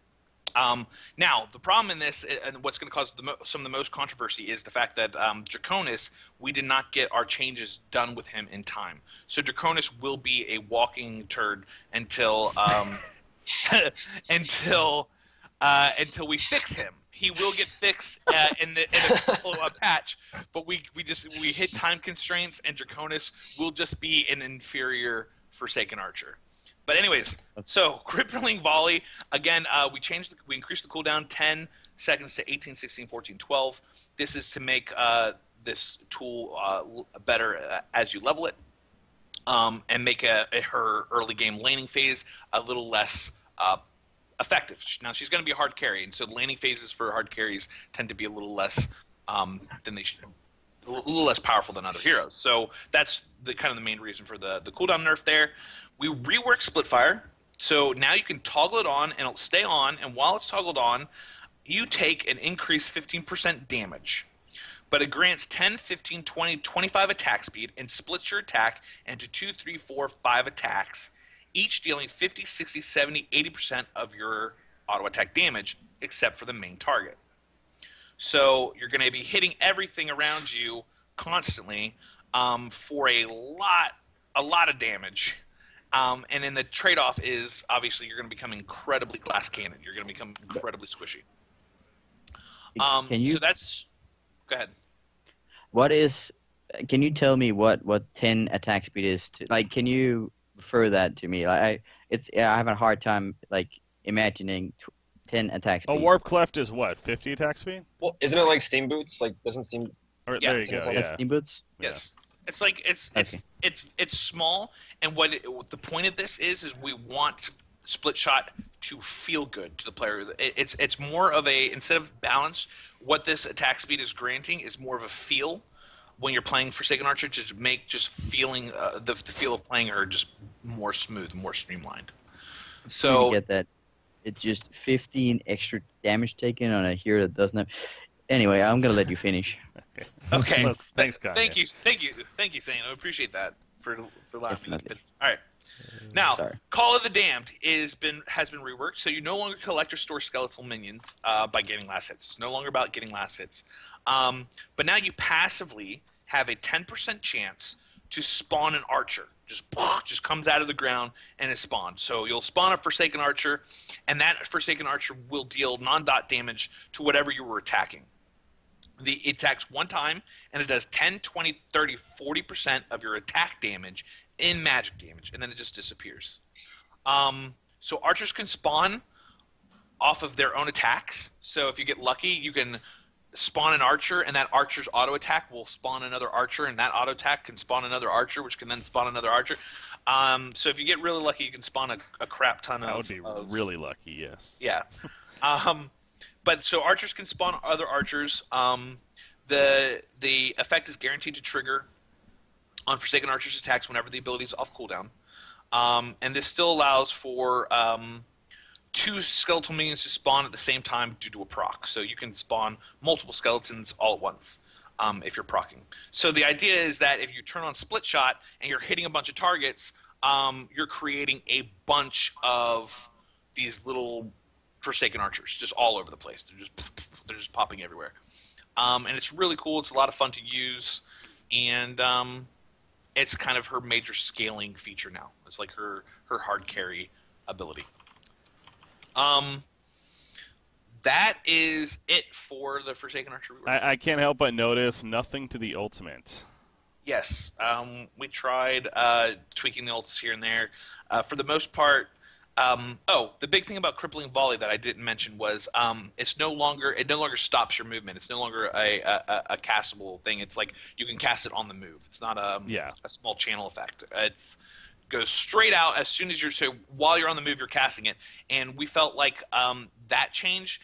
Speaker 5: Now, the problem in this, and what's going to cause some of the most controversy, is the fact that Draconis, we did not get our changes done with him in time. So Draconis will be a walking turd until until we fix him. He will get fixed in a patch, but we hit time constraints, and Draconis will just be an inferior Forsaken Archer. But anyways, so Crippling Bali, again, we increased the cooldown 10 seconds to 18, 16, 14, 12. This is to make this tool better as you level it, and make her early game laning phase a little less effective. Now, she's going to be a hard carry, and so the laning phases for hard carries tend to be a little less than they should, a little less powerful than other heroes. So that's the kind of the main reason for the cooldown nerf there. We reworked Splitfire, so now you can toggle it on, and it'll stay on, and while it's toggled on, you take an increased 15% damage. But it grants 10, 15, 20, 25 attack speed and splits your attack into 2, 3, 4, 5 attacks, each dealing 50, 60, 70, 80% of your auto attack damage, except for the main target. So you're going to be hitting everything around you constantly for a lot of damage. And then the trade-off is, obviously, you're going to become incredibly glass cannon. You're going to become incredibly squishy. So that's... Go ahead.
Speaker 4: Can you tell me what 10 attack speed is? Can you refer that to me? I have a hard time imagining 10 attack speed.
Speaker 1: A warp cleft is what, 50 attack speed?
Speaker 3: Well, isn't it like Steam Boots? Like, doesn't Steam?
Speaker 5: Yeah,
Speaker 1: there you go.
Speaker 4: That's
Speaker 1: Yeah.
Speaker 4: Steam Boots?
Speaker 5: Yes. It's like it's small, and what the point of this is we want Split Shot to feel good to the player. It's more of a, instead of balance, what this attack speed is granting is more of a feel when you're playing Forsaken Archer, to make just feeling the feel of playing her just more smooth, more streamlined. So
Speaker 4: you get that. It's just 15 extra damage taken on a hero that doesn't have. Anyway, I'm gonna let you finish.
Speaker 5: Okay.
Speaker 1: Well, thanks, Kanye.
Speaker 5: Thank you, Zane. I appreciate that for allowing me to
Speaker 4: Definitely.
Speaker 5: All right. Now,
Speaker 4: Sorry.
Speaker 5: Call of the Damned has been reworked, so you no longer collect or store skeletal minions by getting last hits. It's no longer about getting last hits. But now you passively have a 10% chance to spawn an archer. Just comes out of the ground and is spawned. So you'll spawn a Forsaken Archer, and that Forsaken Archer will deal non-dot damage to whatever you were attacking. It attacks one time, and it does 10, 20, 30, 40% of your attack damage in magic damage, and then it just disappears. So archers can spawn off of their own attacks. So if you get lucky, you can spawn an archer, and that archer's auto attack will spawn another archer, and that auto attack can spawn another archer, which can then spawn another archer. So if you get really lucky, you can spawn a crap ton of...
Speaker 1: That would be really lucky, yes.
Speaker 5: Yeah. But so archers can spawn other archers. The effect is guaranteed to trigger on Forsaken Archer's attacks whenever the ability is off cooldown. And this still allows for 2 skeletal minions to spawn at the same time due to a proc. So you can spawn multiple skeletons all at once if you're proccing. So the idea is that if you turn on Split Shot and you're hitting a bunch of targets, you're creating a bunch of these little Forsaken Archers just all over the place. They're just popping everywhere. And it's really cool. It's a lot of fun to use. And it's kind of her major scaling feature now. It's like her hard carry ability. That is it for the Forsaken Archer rework.
Speaker 1: I can't help but notice nothing to the ultimate.
Speaker 5: Yes, we tried tweaking the ults here and there. For the most part, the big thing about Crippling Bali that I didn't mention was it no longer stops your movement. It's no longer a castable thing. It's like you can cast it on the move. It's not a small channel effect. It's goes straight out as soon as while you're on the move, you're casting it. And we felt like that change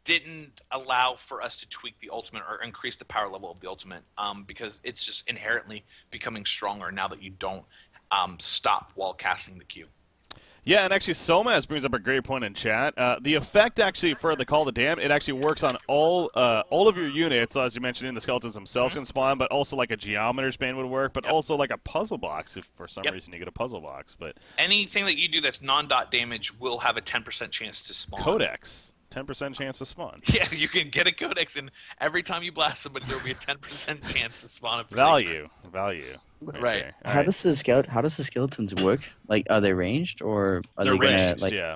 Speaker 5: didn't allow for us to tweak the ultimate or increase the power level of the ultimate because it's just inherently becoming stronger now that you don't stop while casting the Q.
Speaker 1: Yeah, and actually Somas brings up a great point in chat. The effect actually for the Call of the Damned, it actually works on all of your units, as you mentioned, in the skeletons themselves can spawn, but also like a geometer span would work, but also like a puzzle box if for some reason you get a puzzle box. But
Speaker 5: anything that you do that's non-dot damage will have a 10% chance to spawn.
Speaker 1: Codex. 10% chance to spawn.
Speaker 5: Yeah, you can get a codex, and every time you blast somebody, there will be a 10% chance to spawn a
Speaker 1: Value.
Speaker 5: Right.
Speaker 1: Okay.
Speaker 4: How does the skeletons work? Like, are they ranged, or are
Speaker 1: They're
Speaker 4: they gonna
Speaker 1: ranged,
Speaker 4: like?
Speaker 1: yeah.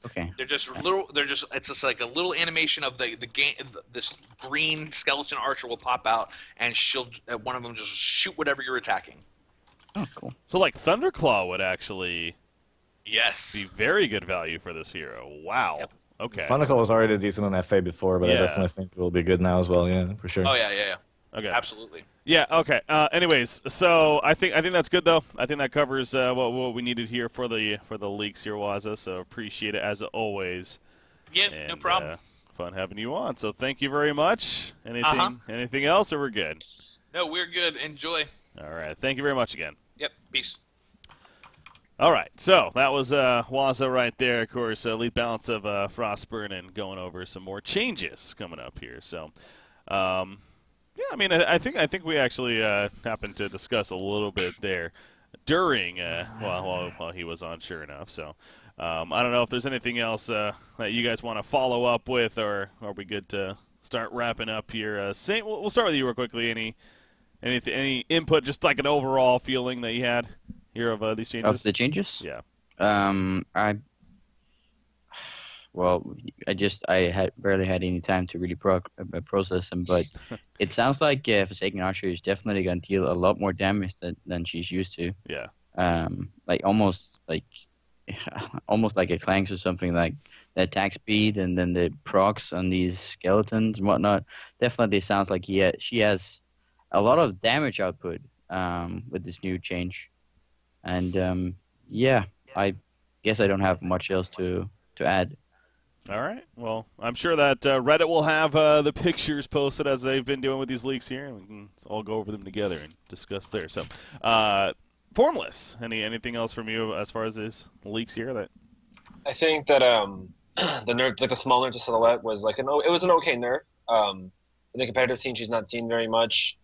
Speaker 4: Okay.
Speaker 5: They're just little. It's just like a little animation of the game. This green skeleton archer will pop out, and one of them just shoot whatever you're attacking.
Speaker 4: Oh, cool.
Speaker 1: So like Thunderclaw would actually
Speaker 5: Yes.
Speaker 1: Be very good value for this hero. Wow.
Speaker 5: Yep.
Speaker 1: Okay.
Speaker 2: Funicle was already decent on FA before, but I
Speaker 1: Yeah.
Speaker 2: definitely think it will be good now as well. Yeah, for sure.
Speaker 5: Oh yeah.
Speaker 1: Okay.
Speaker 5: Absolutely.
Speaker 1: Yeah. Okay. Anyways, so I think that's good though. I think that covers what we needed here for the leaks here, Waza. So appreciate it as always.
Speaker 5: Yeah,
Speaker 1: And,
Speaker 5: no problem.
Speaker 1: Fun having you on. So thank you very much. Anything else, or we're good?
Speaker 5: No, we're good. Enjoy.
Speaker 1: All right. Thank you very much again.
Speaker 5: Yep. Peace.
Speaker 1: All right, so that was Waza right there. Of course, elite balance of Frostburn and going over some more changes coming up here. So, yeah, I mean, I think we actually happened to discuss a little bit there during while he was on. Sure enough, so I don't know if there's anything else that you guys want to follow up with, or are we good to start wrapping up here? Saint, we'll start with you real quickly. Any input, just like an overall feeling that you had here of these changes?
Speaker 4: Of the changes?
Speaker 1: Yeah.
Speaker 4: I had barely had any time to really process them, but it sounds like Forsaken Archer is definitely going to deal a lot more damage than she's used to.
Speaker 1: Yeah.
Speaker 4: Almost like a Clanks or something, like the attack speed and then the procs on these skeletons and whatnot. Definitely sounds like she has a lot of damage output with this new change. And yeah, I guess I don't have much else to add.
Speaker 1: All right. Well, I'm sure that Reddit will have the pictures posted as they've been doing with these leaks here, and we can all go over them together and discuss there. So, Formless, anything else from you as far as these leaks here? That
Speaker 3: I think that the nerf, like the small nerf to Silhouette, was like it was an okay nerf. In the competitive scene, she's not seen very much.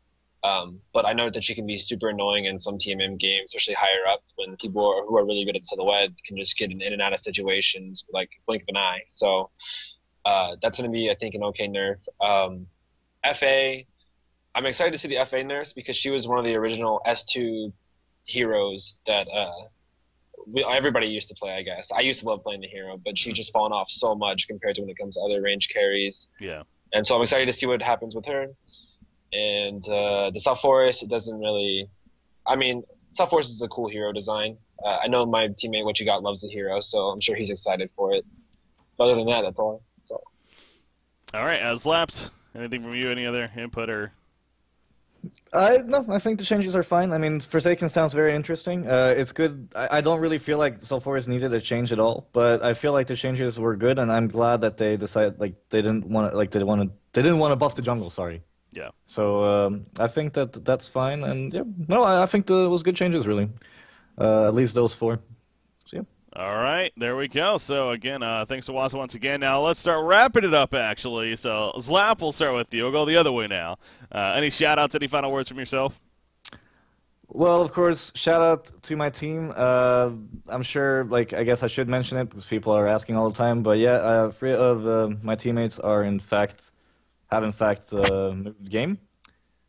Speaker 3: But I know that she can be super annoying in some TMM games, especially higher up, when people who are really good at Silhouette can just get in and out of situations like blink of an eye. So that's going to be, I think, an okay nerf. FA, I'm excited to see the FA nerfs because she was one of the original S2 heroes that everybody used to play, I guess. I used to love playing the hero, but she's just fallen off so much compared to when it comes to other range carries.
Speaker 1: Yeah.
Speaker 3: And so I'm excited to see what happens with her. And the South Forest, it doesn't really. I mean, South Forest is a cool hero design. I know my teammate What You Got loves the hero, so I'm sure he's excited for it. But other than that, that's all.
Speaker 1: All right, Slaps, anything from you? Any other input or?
Speaker 2: No, I think the changes are fine. I mean, Forsaken sounds very interesting. It's good. I don't really feel like South Forest needed a change at all, but I feel like the changes were good, and I'm glad that they decided they didn't want to buff the jungle. Sorry.
Speaker 1: Yeah.
Speaker 2: So I think that's fine, and yeah, no, I think it was good changes really. At least those 4. So yeah.
Speaker 1: All right, there we go. So again, thanks to Waza once again. Now let's start wrapping it up. Actually, so Zlap, we'll start with you. We'll go the other way now. Any shout outs? Any final words from yourself?
Speaker 2: Well, of course, shout out to my team. I'm sure, I guess I should mention it because people are asking all the time. But yeah, 3 of my teammates are have moved game.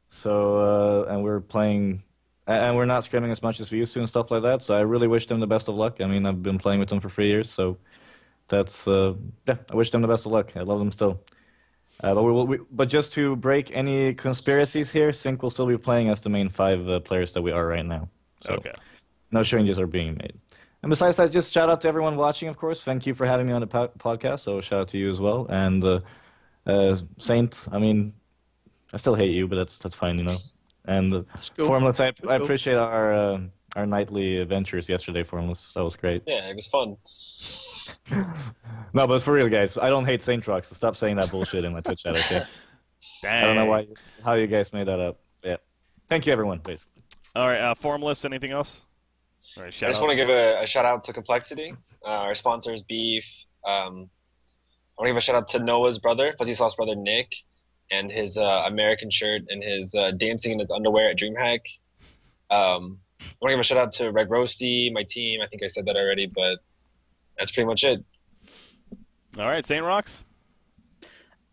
Speaker 2: So and we're playing, and we're not scrimming as much as we used to and stuff like that. So I really wish them the best of luck. I mean, I've been playing with them for 3 years, so that's I wish them the best of luck. I love them still. But just to break any conspiracies here, Sync will still be playing as the main 5 players that we are right now. So
Speaker 1: Okay.
Speaker 2: no changes are being made. And besides that, just shout out to everyone watching, of course. Thank you for having me on the podcast, so shout out to you as well. And Saint, I mean, I still hate you, but that's fine, you know. And Formless, I appreciate our nightly adventures yesterday, Formless. That was great.
Speaker 3: Yeah, it was fun.
Speaker 2: No, but for real, guys, I don't hate Saint Rocks. So stop saying that bullshit in my Twitch chat, okay?
Speaker 1: Dang.
Speaker 2: I don't know how you guys made that up. Yeah. Thank you, everyone, basically.
Speaker 1: All right, Formless, anything else? All right,
Speaker 3: I just want to give a shout out to Complexity, our sponsors, Beef. I want to give a shout out to Noah's brother, Fuzzy Sauce brother Nick, and his American shirt and his dancing in his underwear at DreamHack. I want to give a shout out to Red Roasty, my team. I think I said that already, but that's pretty much it.
Speaker 1: All right, Saint Rocks.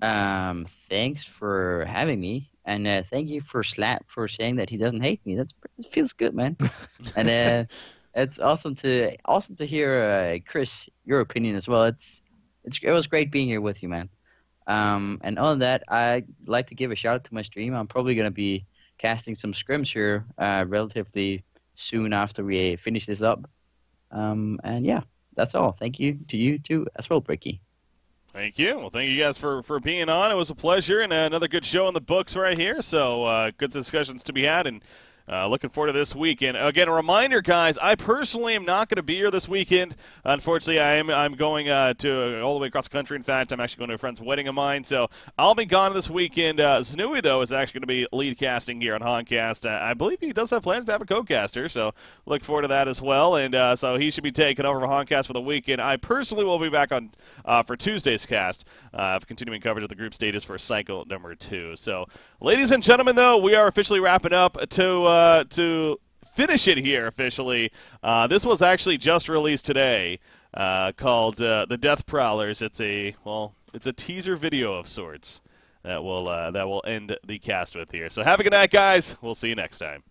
Speaker 4: Thanks for having me, and thank you for Slap for saying that he doesn't hate me. It feels good, man. And it's awesome to hear Chris, your opinion as well. It was great being here with you, man. And on that, I'd like to give a shout out to my stream. I'm probably going to be casting some scrims here relatively soon after we finish this up. And yeah, that's all. Thank you to you too as well, Bricky.
Speaker 1: Thank you. Well, thank you guys for being on. It was a pleasure, and another good show in the books right here. So good discussions to be had, and looking forward to this weekend. Again, a reminder, guys, I personally am not going to be here this weekend. Unfortunately, I'm going to all the way across the country. In fact, I'm actually going to a friend's wedding of mine, so I'll be gone this weekend. Snooey, though, is actually going to be lead casting here on Honcast. I believe he does have plans to have a co-caster, so look forward to that as well. And so he should be taking over for Honcast for the weekend. I personally will be back on for Tuesday's cast, continuing coverage of the group stages for cycle number 2. So, ladies and gentlemen, though, we are officially wrapping up to finish it here officially. This was actually just released today, called The Death Prowlers. It's a teaser video of sorts that will end the cast with here. So have a good night, guys. We'll see you next time.